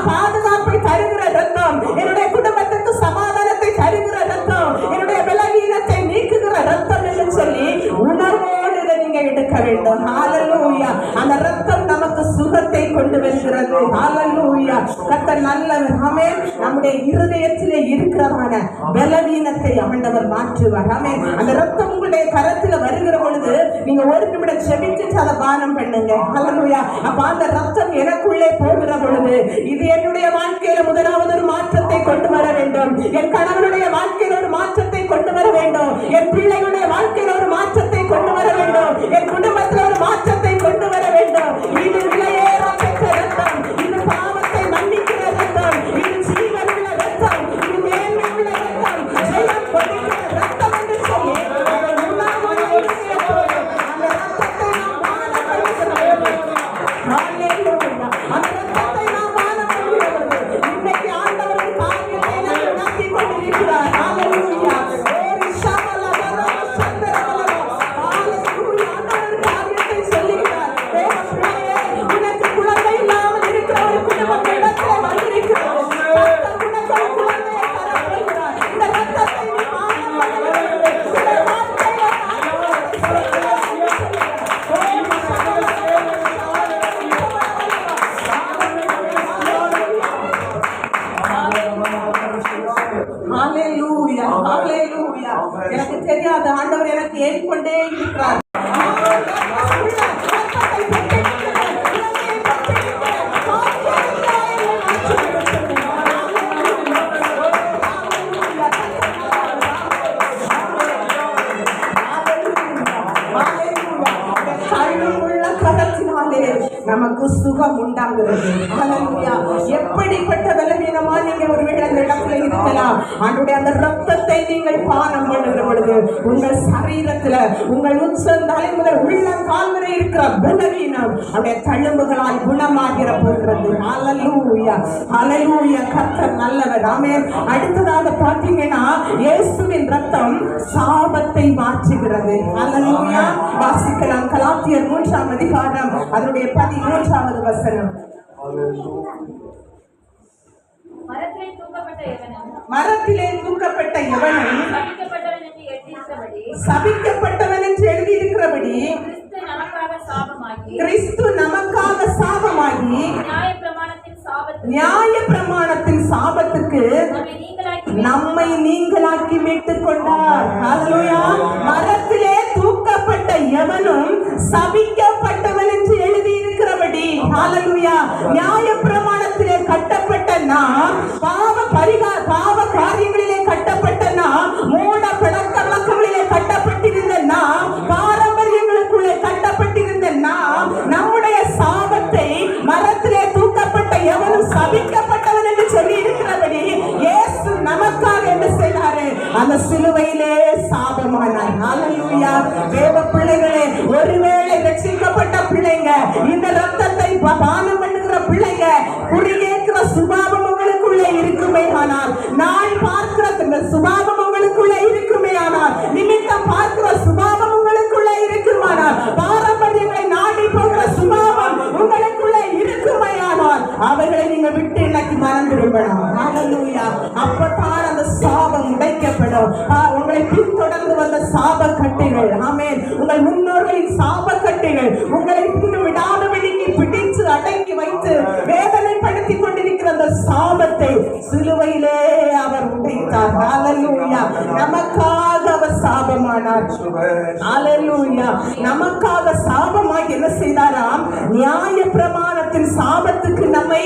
பாதுகாப்பை தருகிற ரத்தம், என்னுடைய குடும்பத்துக்கு சமாதானத்தை தருகிற ரத்தம், என்னுடைய பலவீனத்தை நீக்குகிற ரத்தம் என்று சொல்லி உணர்வோடு இதை நீங்க எடுக்க வேண்டும். ஹல்லேலூயா. அந்த ரத்தம் நமக்கு சுகத்தை கொண்டு வருகிறது. ஹல்லேலூயா. கர்த்தர் நல்லவர். ஆமென். நம்முடைய இருதயத்திலே இருக்கிறதான பலவீனத்தை ஆண்டவர் மாற்றுவார். ஆமென். அந்த ரத்தம் உங்களுடைய கரத்துல வருகிற பொழுது நீங்க ஒரு நிமிடம் செபிச்சுட்டு அதை பானம் பண்ணுங்க. ஹல்லேலூயா. அப்ப அந்த ரத்தம் எனக்குள்ளே போகிற பொழுது இது என்னுடைய வாழ்க்கையில முதலாவது ஒரு மாற்றத்தை கொண்டு வர வேண்டும். என் கணவனுடைய வாழ்க்கையில் ஒரு மாற்றத்தை கொண்டு வர வேண்டும். என் பிள்ளைகளுடைய வாழ்க்கையில் ஒரு மாற்றத்தை கொண்டு வர வேண்டும். என் குடும்பத்தில் ஒரு மாற்றத்தை கொண்டு வர வேண்டும். இது விலையேற பெற்ற ரத்தம், இது பாவத்தை மன்னிக்கிற ரத்தம், இது ஜீவன் உள்ள ரத்தம், இது மேன்மை உள்ள ரத்தம், ஜெயம் கொடுக்கிற ரத்தம் என்று சொல்லி அந்த ரத்தத்தை நாம் பானம் பண்ணுகிறோம். ஹல்லேலூயா. அந்த ரத்தத்தை நாம் பானம் பண்ணுகிறோம். இன்னைக்கு ஆண்டவர் காரியத்தை நாம் நடத்தி கொண்டிருக்கிறார். ஹல்லேலூயா. எனக்கு தெரியாத ஆண்டவர் எனக்கு ஏறிக்கொண்டே இருக்கிறார். நமக்கு சுகம் உண்டாகிறது. ஹல்லேலூயா. எப்படிப்பட்ட பலவீனமா நீங்க ஒருவேளை அந்த இடத்துல இருக்கலாம், ஆண்டவருடைய அந்த ரத்தத்தை நீங்கள் பானம் பண்ணுகிற பொழுது உங்கள் சரீரத்துல உங்கள் உச்சந்தலை முதல் உள்ளங்கால் வரை இருக்கிற பலவீனம் அப்படியே தழும்புகளால் குணமாகிற போகிறது. ஹல்லேலூயா. ஹல்லேலூயா. கர்த்தர் நல்லவர். ஆமென். அடுத்ததாக பார்த்தீங்கன்னா இயேசுவின் ரத்தம் சாபத்தை மாற்றுகிறது. ஹல்லேலூயா. வாசிக்கலாம். கலாத்தியர் 3ஆம் அதிகாரம் அதனுடைய 13வது வசனம். மரத்திலே தூக்கப்பட்ட எவனும் சபிக்கப்பட்டவன் என்று எழுதியிருக்கிறபடி கிறிஸ்து நமக்காக சாபமாகி நியாய பிரமாணத்தின் சாபத்துக்கு நம்மை நீங்களாக்கி மீட்டுக் கொண்டார். ஹல்லேலூயா. மரத்திலே தூக்கப்பட்ட எவனும் சபிக்கப்பட்டவன் என்று எழுதியிருக்கிறபடி, ஹல்லேலூயா, நியாய பிரமாணத்திலே கட்டப்பட்ட நாம், பாவ காரியங்களிலே கட்டப்பட்ட நாம், மூட பழக்க வழக்கங்களிலே கட்டப்பட்டிருந்த நாம், பாரம்பரியங்களுக்குள்ளே கட்டப்பட்டிருந்த நாம், நம்முடைய சாபத்தை மரத்திலே தூக்கப்பட்ட எவனும் சபிக்கப்பட்டவன் என்று சொல்லி இருக்கிறபடி இயேசு நமக்காக என்ன செய்தாரு? அந்த சிலுவையிலே ஹalleluya. தேவ பிள்ளைகளே, ஒருவேளை ரட்சிக்கப்பட்ட பிள்ளைங்க, இந்த ரத்தத்தை பானம் பண்ணுகிற பிள்ளைங்க, குறியேற்கிற சுபாவம் உங்களுக்குள்ளே இருக்குமே ஆனால், நான் பார்க்கிற சுபாவம் உங்களுக்குள்ளே இருக்குமே ஆனால், நிமித்தம் பார்க்கிற சுபாவம் உங்களுக்குள்ளே இருக்குமானால், பாரம்பரியங்களை நாடி போகிற சுபாவம் உங்களுக்குள்ளே இருக்குமே ஆனால், அவர்களை நீங்க விட்டு இன்னைக்கு மறந்துவிடணும். ஹalleluya. அப்பதான் அந்த சாபம் உடைக்கப்படும். உங்களை பின்தொடர்ந்து வந்த சாப கட்டைகள், ஆமென், உங்கள் முன்னோர்களின் சாப கட்டைகள் உங்களை பின்னு விடாதபடிக்கு பிடித்து அடக்கி வைத்து வேதனைப்படுத்தி கொண்டிருக்கிற அந்த சாபத்தை சிலுவையிலே அவர் உடைத்தார். ஹalleluya. நமக்காக அவர் சாபமானார். ஹalleluya. நமக்காக சாபமாய் என்ன செய்தாராம்? நியாய பிரமாணத்தின் சாபத்துக்கு நம்மை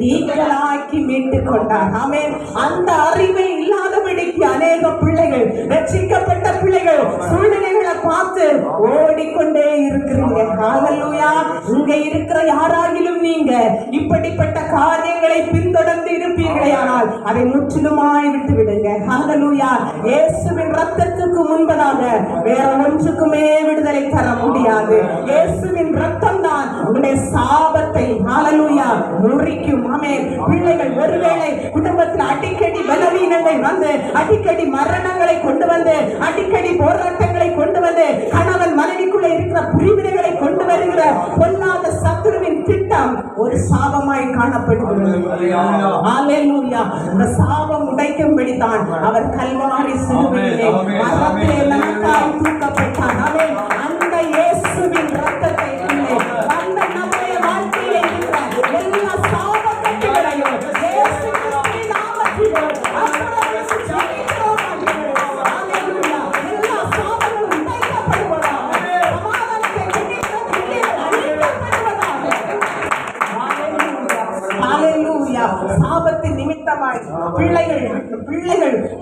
நீங்களாக்கி மீட்டுக் கொண்டார். ஆமென். அந்த அறிவை இல்லாதபடிக்கு அநேக பிள்ளைகள், ரட்சிக்கப்பட்ட பிள்ளைகள், சூழ்நிலைகளை பார்த்து ஓடிக்கொண்டே இருக்கிறீங்க. ஹalleluya. இங்க இருக்கிற யாராகிலும் நீங்க இப்படிப்பட்ட காரியங்களை பின்தொடர்ந்து இருப்பீர்களே ஆனால் அதை முற்றிலுமாய் விட்டு விடுங்க. ஹalleluya. இயேசுவின் ரத்தத்துக்கு முன்பதாக வேற ஒன்றுக்குமே விடுதலை தர முடியாது. இயேசுவின் ரத்தம் தான் உங்களுடைய சாபத்தை ஹalleluya முறிக்கும். ஆமென். பிள்ளைகள் ஒருவேளை குடும்பத்தில் அடிக்கடி பலவீனங்கள் வந்து, அடிக்கடி மரணங்களை கொண்டு வந்து, அடிக்கடி போராட்டங்களை கொண்டு வந்து, கணவன் மனைவிக்குள்ள இருக்கிற பிரிவினைகளை கொண்டு வருகிற பொல்லாத சத்துருவின் திட்டம் ஒரு சாபமாய் காணப்படுகிறது. ஹalleluya. இந்த சாபம் உடைக்கும்படி தான் அவர் கல்வாரி சிலுவையிலே மரத்திலே நமக்காய் தூக்கப்பட்டார். ஆமென். அந்த இயேசுவின் ரத்தத்தை அந்த நம்முடைய வாழ்க்கையிலே இருக்கிற எல்லா சாப கட்டுகளையும் இயேசு கிறிஸ்துவின் நாமத்திலே அப்புறப்படுத்தி ஜெயிக்கிறோம். ஹalleluya. எல்லா சாபங்களும் உடைக்கப்படுவதாக, சமாதானத்தை கிடைக்கிற பிள்ளைகள் அழிக்கப்படுவதாக. ஹalleluya. சாபத்தின் நிமித்தமாய்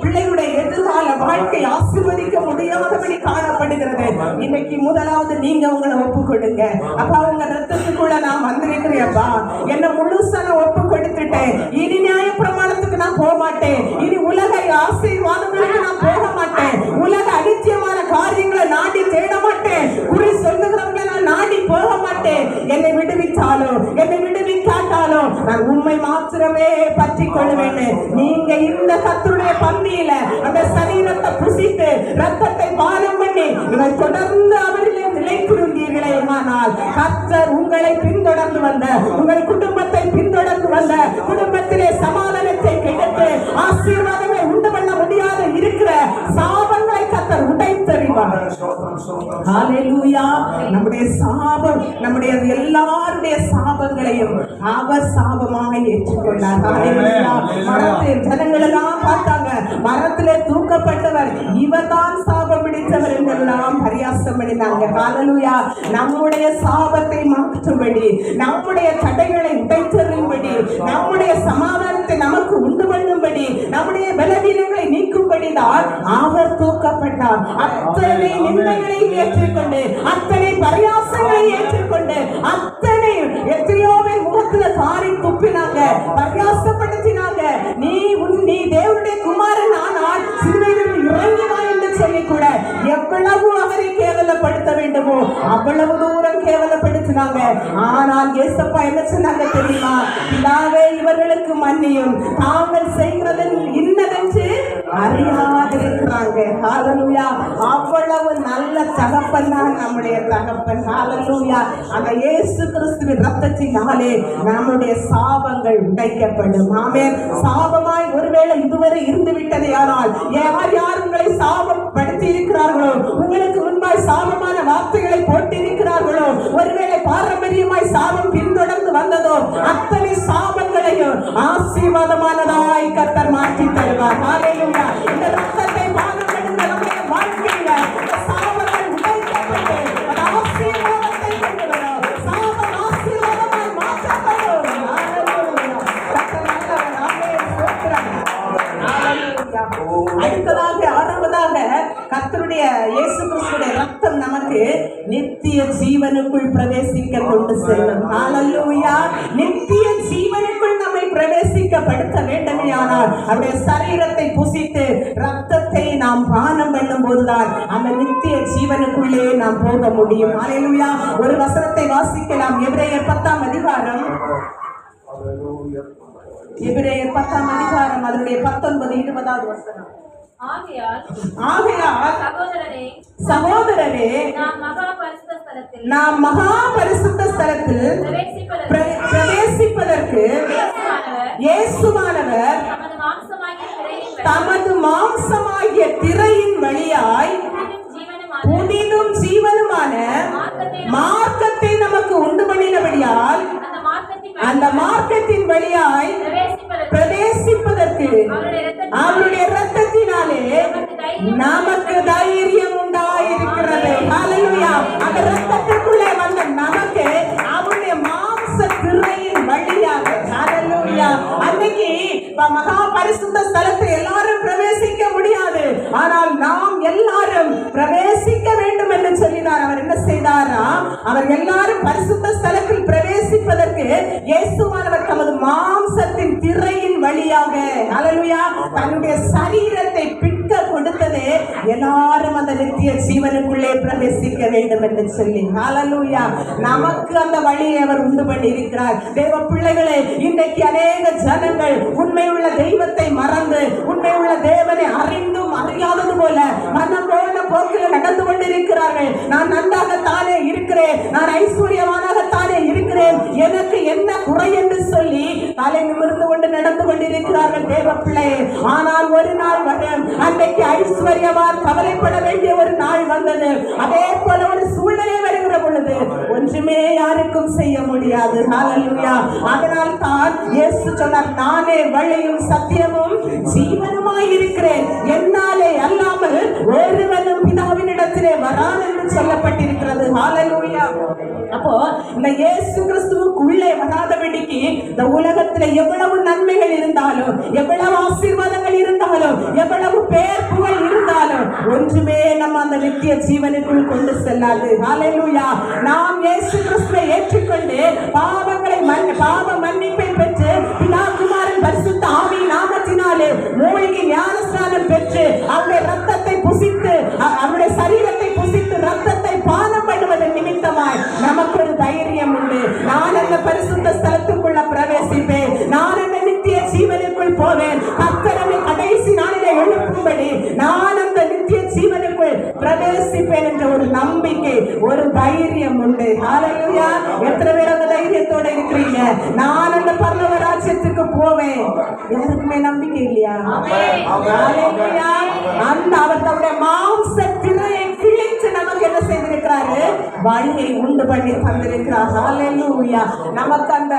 பிள்ளைகளுடைய எதிர்கால வாழ்க்கை ஆசீர்வதிக்க முடியாதபடி காணப்படுகிறது. இன்னைக்கு முதலாவது நீங்க உங்களை ஒப்பு கொடுங்க. அப்பா, உங்க ரத்தத்துக்குள்ள நான் வந்திருக்கிறேன்ப்பா, என்ன முழுசா நான் ஒப்பு கொடுத்துட்டேன். இனி நியாய பிரமாணத்துக்கு நான் போக மாட்டேன். இனி உலக ஆசீர்வாதங்களுக்கு நான் போக மாட்டேன். உலக அனித்தியமான காரியங்களை நாடி தேட மாட்டேன். குறி சொல்லுகிறவங்களை நான் நாடி போக மாட்டேன். என்னை விடுவித்தாலும் என்னை விடுவிக்காட்டாலும் நான் உண்மை மாத்திரமே பற்றி கொள்வேன். நீங்க இந்த கர்த்தருடைய பந்தியில அந்த சரீரத்தை புசித்து ரத்தத்தை பானம் பண்ணி நீங்கள் தொடர்ந்து அவரிலே நிலைத்திருந்தீர்களே ஆனால், கர்த்தர் உங்களை பின்தொடர்ந்து வந்த, உங்கள் குடும்பத்தை பின்தொடர்ந்து வந்த, குடும்பத்திலே சமாதானத்தை கெடுத்து ஆசீர்வாதங்களை உண்டு பண்ண முடியாத இருக்கிற சாபங்களை கர்த்தர் உடைத்தறிவார். ஹalleluya. நம்முடைய சாபம், நம்முடைய எல்லாருடைய சாபங்களையும் அவர் சாபமாக ஏற்றுக்கொண்டார். ஹalleluya. மரத்தில் ஜனங்களெல்லாம் பார்த்தாங்க, மரத்திலே தூக்கப்பட்டவர் இவர்தான் சாபம் பிடித்தவர் என்றெல்லாம் பரியாசம் பண்ணினாங்க. ஹalleluya. நம்முடைய சாபத்தை மாற்றும்படி, நம்முடைய தடைகளை உடைத்தெறியும்படி, நம்முடைய சமாதானத்தை நமக்கு உண்டு பண்ணும்படி, நம்முடைய பலவீனங்களை நீக்கும்படி தான் அவர் தூக்கப்பட்டார். அத்தனை நிந்தைகளை ஏற்றுக்கொண்டு, அத்தனை பரியாசங்களை ஏற்றுக்கொண்டு, அத்தனை எத்தனையோவின் முகத்துல காரி துப்பினாங்க, பரியாசப்படுத்தினாங்க. நீ தேவனுடைய குமாரன் ஆனால் சிலுவையிலிருந்து இறங்கி வா என்று சொல்லி கூட எவ்வளவு அவரை கேவலப்படுத்த வேண்டுமோ அவ்வளவு தூரம் கேவலப்படுத்தினாங்க. ஆனால் ஏசப்பா என்ன சொன்னாங்க தெரியுமா? பிதாவே, இவர்களுக்கு மன்னியும், தாங்கள் செய்கிறது இன்னதென்று அறியாதிருக்கிறாங்க. ஹalleluya. அவ்வளவு நல்ல தகப்பன் தான் நம்முடைய தகப்பன். ஹalleluya. அந்த இயேசு கிறிஸ்துவின் ரத்தத்தினாலே நம்முடைய சாபங்கள் உடைக்கப்படும். ஆமென். சாபமாய் ஒருவேளை இதுவரை இருந்து விட்டதே ஆனால், யார் உங்களை சாபம் படுத்தி இருக்கிறார்களோ, உங்களுக்கு முன்பாய் சாபமான வார்த்தைகளை போட்டிருக்கிறார்களோ, ஒருவேளை பாரம்பரியமாய் சாபம் பின்தொடர்ந்து வந்ததோ, அத்தனை சாபங்களையும் ஆசீர்வாதமானதாய் கர்த்தர் மாற்றி தருவார். ஹalleluya. இந்த ரத்தத்தை பானம் பண்ணுகிற நம்முடைய வாழ்க்கையில சாபங்கள் உடைக்கப்பட்டு ஆசீர்வாதத்தை கொண்டு வரும். சாபம் ஆசீர்வாதமாய் மாற்றப்படும். ஹalleluya. கர்த்தர் நல்லவர். ஆமென். ஸ்தோத்திரம். ஹalleluya. அடுத்ததாக ஆறாவதாக கர்த்தருடைய இயேசு கிறிஸ்துடைய ரத்தம் நமக்கு நித்திய ஜீவனுக்குள் பிரவேசிக்க கொண்டு செல்லும். ஹல்லேலூயா. நித்திய ஜீவனுக்குள் நம்மை பிரவேசிக்கப்படுத்த வேண்டுமையானால் அவருடைய சரீரத்தை புசித்து ரத்தத்தை நாம் பானம் பண்ணும் போதுதான் அந்த நித்திய ஜீவனுக்குள்ளே நாம் போக முடியும். ஹல்லேலூயா. ஒரு வசனத்தை வாசிக்கலாம். எபிரேயர் 10ஆம் அதிகாரம், எபிரேயர் 10ஆம் அதிகாரம் அதனுடைய 19-20வது வசனம். ஆகையால் சகோதரரே, நாம் மகா பரிசுத்த ஸ்தலத்தில் பிரவேசிப்பதற்கு இயேசுவானவர் தமது மாம்சமாகிய திரையின் வழியாய் புதிதும் ஜீவனுமான மார்க்கத்தை நமக்கு உண்டு பண்ணினபடியால் அந்த மார்க்கத்தின் வழியாய் பிரவேசிப்பதற்கு அவருடைய இரத்தத்தினாலே நமக்கு தைரியம் உண்டாயிருக்கிறது. ஹல்லேலூயா. அந்த இரத்தத்துக்குள்ளே வந்த நமக்கு அவருடைய மாம்ச திரையின் வழியாக, ஹல்லேலூயா. அன்னைக்கு மகா பரிசுத்த ஸ்தலத்தை எல்லாரும் பிரவேசிக்க முடியாது, ஆனால் நாம் எல்லாரும் பிரவேசிக்க வேண்டும் என்று சொல்லினார். அவர் என்ன செய்தாரா? அவர் எல்லாரும் பரிசுத்த ஸ்தலத்தில் பிரவேசிப்பதற்கு இயேசுவானவர் தமது மாம்சத்தின் திரையின் வழியாக, ஹல்லேலூயா, தன்னுடைய சரீரத்தை பிற்க கொடுத்ததே எல்லாரும் அந்த நித்திய ஜீவனுக்குள்ளே பிரவேசிக்க வேண்டும் என்று சொல்லி. ஹல்லேலூயா. நமக்கு அந்த வழியை அவர் உண்டு பண்ணி இருக்கிறார். தேவ பிள்ளைகளே, இன்றைக்கு அநேக ஜனங்கள் உண்மையுள்ள தெய்வத்தை மறந்து உண்மையுள்ள தேவனை அறிந்தும் அறியாதது போல மனம் போன போக்கில் நடந்து கொண்டிருக்கிறார்கள். நான் நன்றாகத்தானே இருக்கிறேன், நான் ஐஸ்வர்யமானதாகத்தானே இருக்கிறேன், எனக்கு என்ன குறை என்று சொல்லி தலை நிமிர்ந்து கொண்டு நடந்து கொண்டிருக்கிறார்கள் தேவ பிள்ளையே. ஆனால் ஒரு நாள் வரும், அன்றைக்கு ஐஸ்வர்யவான் கவலைப்பட வேண்டிய ஒரு நாள் வந்தது. அதே போல ஒரு சூழ்நிலை வருகிற பொழுது ஒன்றுமே யாருக்கும் செய்ய முடியாது. ஹல்லேலூயா. அதனால் தான் இயேசு சொன்னார், நானே வழியும் சத்தியமும் ஜீவனுமாய் இருக்கிறேன், என்னாலே அல்லாமல் ஒருவனும் பிதாவினிடத்திலே வரான் என்று சொல்லப்பட்டிருக்கிறது. ஹல்லேலூயா. அப்போ இந்த இயேசு கிறிஸ்துவுக்குள்ளே வராதபடிக்கு இந்த உலகத்துல எவ்வளவு நன்மைகள் இருந்தாலும், எவ்வளவு ஆசீர்வாதங்கள் இருந்தாலும், எவ்வளவு பேர் புகழ் இருந்தாலும் ஒன்றுமே நம்ம அந்த நித்திய ஜீவனுக்குள் கொண்டு செல்லாது. ஹல்லேலூயா. நாம் இயேசு கிறிஸ்துவை ஏற்றுக்கொண்டு பாவ மன்னிப்பை பெற்று பிதா குமாரன் பரிசுத்த ஆவி நாமத்தினாலே மூழ்கி ஞானஸ்நானம் பெற்று அவருடைய ரத்தத்தை புசித்து அவருடைய சரீரத்தை புசித்து ரத்தத்தை பானம் பண்ணுவதன் நிமித்தமாய் நமக்கு ஒரு தைரியம் உண்டு. நான் அந்த பரிசுத்த ஸ்தலத்துக்குள்ள பிரவேசிப்பேன், நான் அந்த நித்திய ஜீவனுக்குள் போவேன், கர்த்தரை கடைசி நாளிலே எழுப்பும்படி நான் அந்த நித்திய ஜீவனுக்குள் பிரவேசிப்பேன் என்ற ஒரு நம்பிக்கை, ஒரு தைரியம் உண்டு. ஹல்லேலூயா. எத்தனை பேர் அந்த தைரியத்தோட இருக்கிறீங்க? நான் அந்த பரலோக ராஜ்யத்துக்கு போவேன். யாருக்குமே நம்பிக்கை இல்லையா? ஹல்லேலூயா. அந்த அவர் தன்னுடைய மாம்ச திரையை கிழித்து நமக்கு என்ன செய்திருக்கிறாரு? வழியை உண்டு பண்ணி தந்திருக்கிறார். ஹல்லேலூயா. நமக்கு அந்த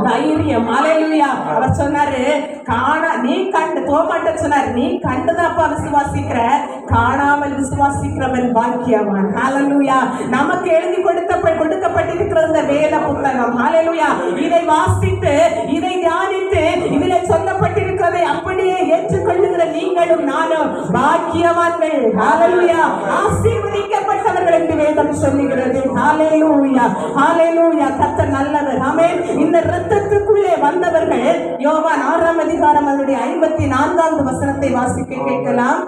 தைரியம். ஹல்லேலூயா. அவர் சொன்னாரு, நீ கண்டு தோமாட்ட சொன்னார், நீ கண்டுதாப்பா விசுவாசிக்கிற, காணாமல் விசுவாசிக்கிறவன் பாக்கியவான். ஹல்லேலூயா. நமக்கு எழுதி கொடுக்கப்பட்டிருக்கிற இந்த வேத புத்தகம், ஹல்லேலூயா, இதை வாசித்து இதை தியானித்து இதில் சொல்லப்பட்டிருக்கிறதை அப்படியே ஏற்றுக்கொள்ளுகிற நீங்களும் நானும் பாக்கியவான்கள். ஹல்லேலூயா. ஆசீர்வதிக்கப்பட்டவர்கள் என்று வேதம் சொல்லுகிறது. ஹல்லேலூயா. ஹல்லேலூயா. கர்த்தர் நல்லவர். ஆமென். இந்த இரத்தத்துக்குள்ளே வந்தவர்கள் யோவான் 6ஆம் அதிகாரம் அதனுடைய 54வது வசனத்தை வாசிக்க கேட்கலாம்.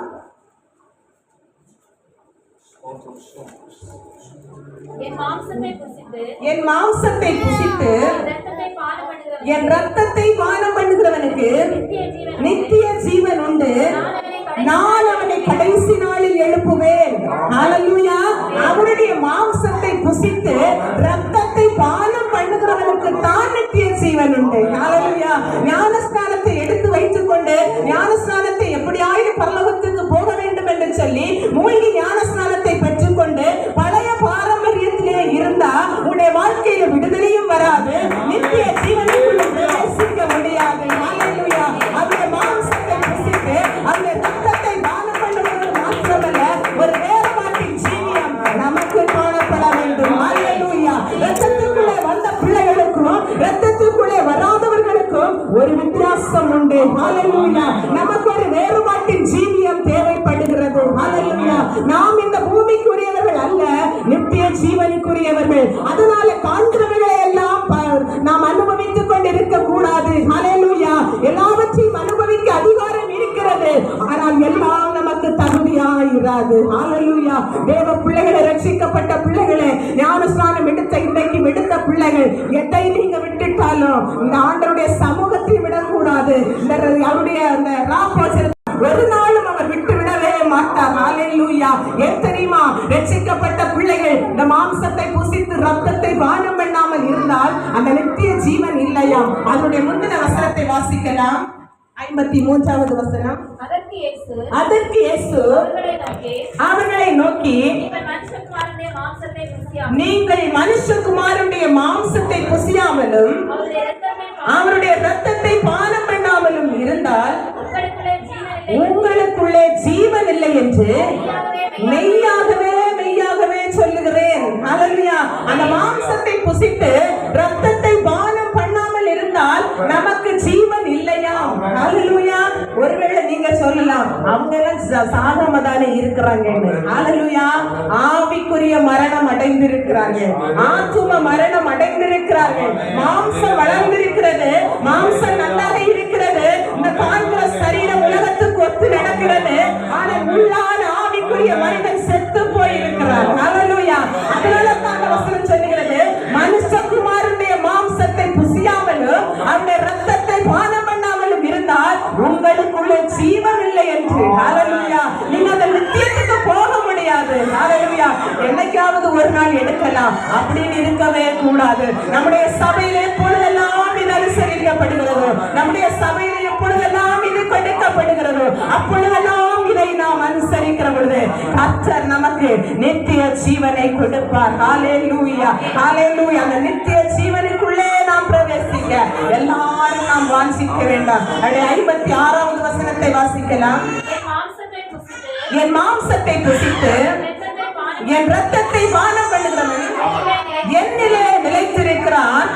என் மாம்சத்தை புசித்து என் ரத்தத்தை பானம் பண்ணுகிறவனுக்கு நித்திய ஜீவன் உண்டு, நான் அவனை கடைசி நாளில் எழுப்புவேன். ஹல்லேலூயா. அவருடைய மாம்சத்தை புசித்து ரத்தத்தை பானம் பண்ணுகிறவனுக்கு தான் நித்திய ஜீவன் உண்டு. ஹல்லேலூயா. ஞானஸ்நானத்தை எடுத்து வைத்துக் கொண்டு ஞானஸ்நானத்தை எப்படியாவது பரலோகத்துக்கு போக வேண்டும் என்று சொல்லி மூழ்கி ஞானஸ்நானத்தை பெற்றுக்கொண்டு பழைய பாரம்பரியத்திலே இருந்தா உன்னுடைய வாழ்க்கையில விடுதலையும் வராது, நித்திய ஜீவனுக்குள்ள பிரவேசிக்க முடியாது. ஹல்லேலூயா. அவருடைய மாம்சத்தை புசித்து அந்த ரத்தத்தை தானம் பண்ணுவது மாத்திரமல்ல, ஒரு வேறுபாட்டின் ஜீவியம் நமக்கு காணப்பட வேண்டும். ஹல்லேலூயா. ரத்தத்துக்குள்ளே வந்த பிள்ளைகளுக்கும் ரத்தத்துக்குள்ளே வராதவர்களுக்கும் ஒரு வித்தியாசம் உண்டு. ஹல்லேலூயா. நமக்கு ஒரு வேறுபாட்டின் ஜீவியம் தேவைப்படுகிறது. ஹல்லேலூயா. நாம் இந்த பூமிக்குரியவர்கள் அல்ல, நித்திய ஜீவனுக்குரியவர்கள். அதனால காண்கிறவர்களை எல்லாம் நாம் அனுபவித்துக் கொண்டிருக்க கூடாது. ஹல்லேலூயா. எல்லாவற்றையும் அனுபவிக்க அதிகாரம் இருக்கிறது, ஆனால் எல்லாம் நமக்கு தகுதியாயிராது. ஹல்லேலூயா. தேவ பிள்ளைகளை, ரட்சிக்கப்பட்ட பிள்ளைகளை, ஞானஸ்நானம் எடுத்த இன்றைக்கு எடுத்த பிள்ளைகள், எதை நீங்க விட்டுட்டாலும் இந்த ஆண்டவருடைய சமூகத்தை விடக்கூடாது. அவருடைய அந்த ஒரு நாளும் அவர் விட்டு விடவே மாட்டார். ஹல்லேலூயா. ஏன் தெரியுமா? ரட்சிக்கப்பட்ட பிள்ளைகள் இந்த மாம்சத்தை புசித்து ரத்தத்தை பானம் பண்ணாமல் இருந்தால் அந்த நித்திய ஜீவன் இல்லையாம். அதனுடைய முந்தின வசனத்தை வாசிக்கலாம். 53வது வசனம். அதற்கு இயேசு அவர்களை நோக்கி, நீங்கள் மனுஷகுமாரனுடைய மாம்சத்தை புசியாமலும் அவருடைய இரத்தத்தை பானம் பண்ணாமலும் இருந்தால் உங்களுக்குள்ளே ஜீவன் இல்லை என்று மெய்யாகவே மெய்யாகவே சொல்லுகிறேன். ஹல்லேலூயா. அந்த மாம்சத்தை புசித்து இரத்தத்தை பானம் பண்ணாமல் இருந்தால் நமக்கு ஜீவன் இல்லையா? ஹல்லேலூயா. ஒருவேளை நீங்க சொல்லலாம், அவங்க எல்லாம் சாகாம தானே இருக்கிறாங்க. ஹல்லேலூயா. ஆவிக்குரிய மரணம் அடைந்திருக்கிறாங்க, ஆத்தும மரணம் அடைந்திருக்கிறார்கள். மாம்சம் வளர்ந்திருக்கிறது, மாம்சம் நல்லாக இருக்கிறது, இந்த காண்கிற சரீரம் உலகத்துக்கு ஒத்து நடக்கிறது. ஆனால் உள்ளான ஆவிக்குரிய மனிதன் செத்து போயிருக்கிறார். ஹல்லேலூயா. அதனால தான் வசனம் சொல்லுகிறது, மனுஷகுமாரனுடைய மாம்சத்தை புசியாமலும் அவருடைய இரத்தத்தை பானம் பண்ணாமலும் இருந்தால் உங்களுக்குள்ளே ஜீவன் இல்லை என்று. ஹல்லேலூயா. நீங்க அந்த நித்தியத்துக்கு போக முடியாது. ஹல்லேலூயா. என்னைக்காவது ஒரு நாள் எடுக்கலாம் அப்படின்னு இருக்கவே கூடாது. நம்முடைய சபையிலே எப்பொழுதெல்லாம் இது அனுசரிக்கப்படுகிறதோ, நம்முடைய சபையிலே எப்பொழுதெல்லாம் இது கொடுக்கப்படுகிறதோ, அப்பொழுதெல்லாம் இதை நாம் அனுசரிக்கிற பொழுது கர்த்தர் நமக்கு நித்திய ஜீவனை கொடுப்பார். ஹல்லேலூயா. ஹல்லேலூயா. அந்த நித்திய ஜீவனுக்குள்ளே நாம் பிரவேசிக்க எல்லாரும் நாம் வாஞ்சிக்க வேண்டாம். 56வது வசனத்தை வாசிக்கலாம். என் மாம்சத்தை புசித்து என் இரத்தத்தை பானம் பண்ணுகிறவன் என்னிலே நிலைத்திருக்கிறான்,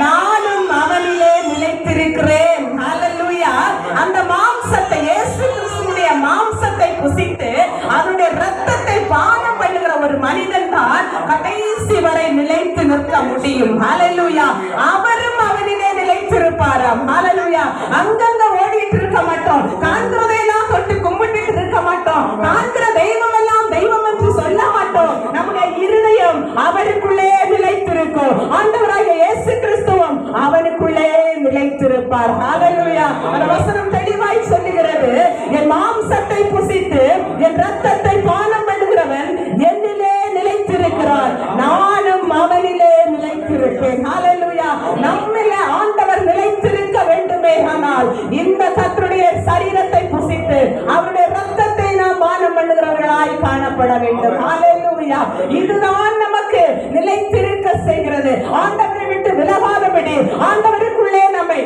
நானும் அவனிலே நிலைத்திருக்கிறேன். ஹல்லேலூயா. அந்த மாம்சத்தை, இயேசு கிறிஸ்துவினுடைய மாம்சத்தை புசித்து அவருடைய இரத்தத்தை பானம் பண்ணுகிற ஒரு மனிதன் தான் கடைசி வரை நிலைத்து நிற்க முடியும். ஹல்லேலூயா. அவரும் அவனிலே நிலைத்திருப்பாராம். ஹல்லேலூயா. அங்கங்க ஓடிட்டு இருக்க மாட்டோம், காண்கிறதையெல்லாம் தொட்டு கும்பிட்டு இருக்க மாட்டோம், காண்கிற தெய்வம் எல்லாம் தெய்வம் என்று சொல்ல மாட்டோம். நம்முடைய இருதயம் அவருக்குள்ளே நிலைத்திருக்கும். ஆண்டவராகிய இயேசு கிறிஸ்துவும் அவனுக்குள்ளே நிலைத்திருப்பார். ஹல்லேலூயா. அந்த வசனம் தெளிவாய் சொல்லுகிறது, என் மாம்சத்தை புசித்து என் இரத்தத்தை பானம் பண்ணுகிறவன் என்னிலே நிலைத்திருக்கிறார், நானும் அவனிலே நிலைத்திருப்பேன். ஹல்லேலூயா. நம்மிலே ஆண்டவர் நிலைத்திருக்க வேண்டுமே ஆனால் இந்த கர்த்தருடைய சரீரத்தை புசித்து அவருடைய இரத்தத்தை நாம் பானம் பண்ணுகிறவர்களாய் காணப்பட வேண்டும். ஹல்லேலூயா. இதுதான் நமக்கு நிலைத்திருக்க செய்கிறது. ஆண்டவரை விட்டு விலகாதபடி ஆண்டவருக்குள்ளே நம்மை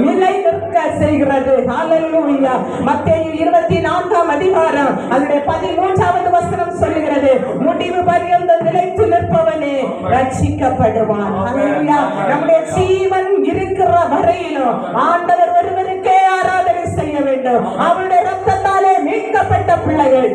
நிலை நிற்க செய்கிறது. ஹல்லேலூயா. மத்தேயு 24ஆம் அதிகாரம் அதனுடைய 13வது வசனம் சொல்லுகிறது, முடிவு பரியந்தம் நிலைத்து நிற்பவனே ரட்சிக்கப்படுவான். ஹல்லேலூயா. நம்முடைய ஜீவன் இருக்கிற வரையிலும் ஆண்டவர் ஒருவருக்கே ஆராதனை செய்ய வேண்டும். அவருடைய இரத்தத்தாலே மீட்கப்பட்ட பிள்ளைகள்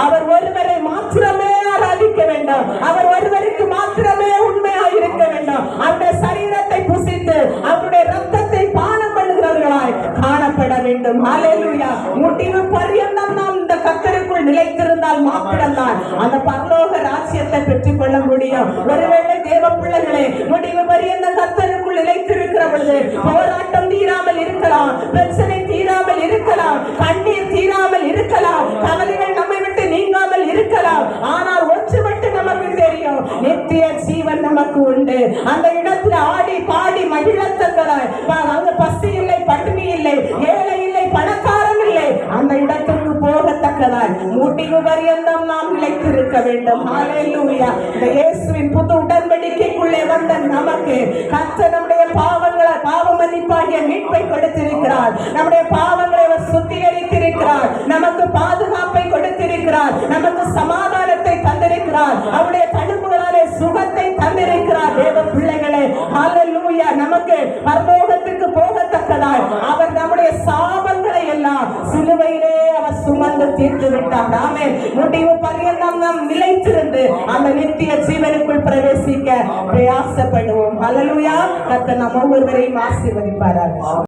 அவர் ஒருவரை மாத்திரமே ஆராதிக்க வேண்டும், அவர் ஒருவருக்கு மாத்திரமே உண்மையாக இருக்க வேண்டும். அவருடைய சரீரத்தை புசித்து அவருடைய இரத்தத்தை பானம் பண்ணுகிறவர்களாய் காணப்பட வேண்டும். ஹல்லேலூயா. முடிவு பரியந்தம் நாம் இந்த கர்த்தருக்குள் நிலைத்திருந்தால் மாத்திரம்தான் அந்த பரலோக ராஜ்யத்தை பெற்றுக் கொள்ள முடியும். ஒருவேளை தேவ பிள்ளைகளே, முடிவு பரியந்தம் கர்த்தருக்குள் நிலைத்திருக்கிற பொழுது போராட்டம் தீராமல் இருக்கலாம், பிரச்சனை தீராமல் இருக்கலாம், கண்ணீர் தீராமல் இருக்கலாம், கவலைகள் நம்மை விட்டு நீங்காமல் இருக்கலாம். ஆனால் ஒன்று மட்டும் நமக்கு தெரியும், நித்திய ஜீவன் நமக்கு உண்டு. அந்த இடத்துல ஆடி பாடி மகிழத்தக்கதாய், அங்க பசி இல்லை, பட்டினி இல்லை, ஏழை இல்லை, பணக்காரன் இல்லை, அந்த இடத்துக்கு போகத்தக்கதாய் முடிவு பரியந்தம் நாம் நிலைத்திருக்க வேண்டும். ஹல்லேலூயா. இந்த இயேசுவின் புது உடன்படிக்கைக்குள்ளே வந்த நமக்கு கர்த்தர் நம்முடைய பாவங்களை, பாவ மன்னிப்பாகிய மீட்பை கொடுத்திருக்கிறார். நம்முடைய பாவங்களை அவர் சுத்திகரித்திருக்கிறார், நமக்கு பாதுகாப்பை கொடுத்திருக்கிறார், நமக்கு சமாதானத்தை தந்திருக்கிறார், அவருடைய தடுப்புகளாலே சுகத்தை தந்திருக்கிறார். தேவ பிள்ளைகளே, ஹல்லேலூயா. நமக்கு பரலோகத்துக்கு போகத்தக்கதாய் அவர் நம்முடைய சாபங்களை எல்லாம் சிலுவையிலே அவர் சுமந்து தீர்த்து விட்டார். செய்வாராக. ஆமென். முடிவு பரியந்தம் நாம் நிலைத்திருந்து அந்த நித்திய ஜீவனுக்குள் பிரவேசிக்க பிரயாசப்படுவோம். அல்லேலூயா. கர்த்தர் நம் ஒவ்வொருவரையும் ஆசீர்வதிப்பாராக.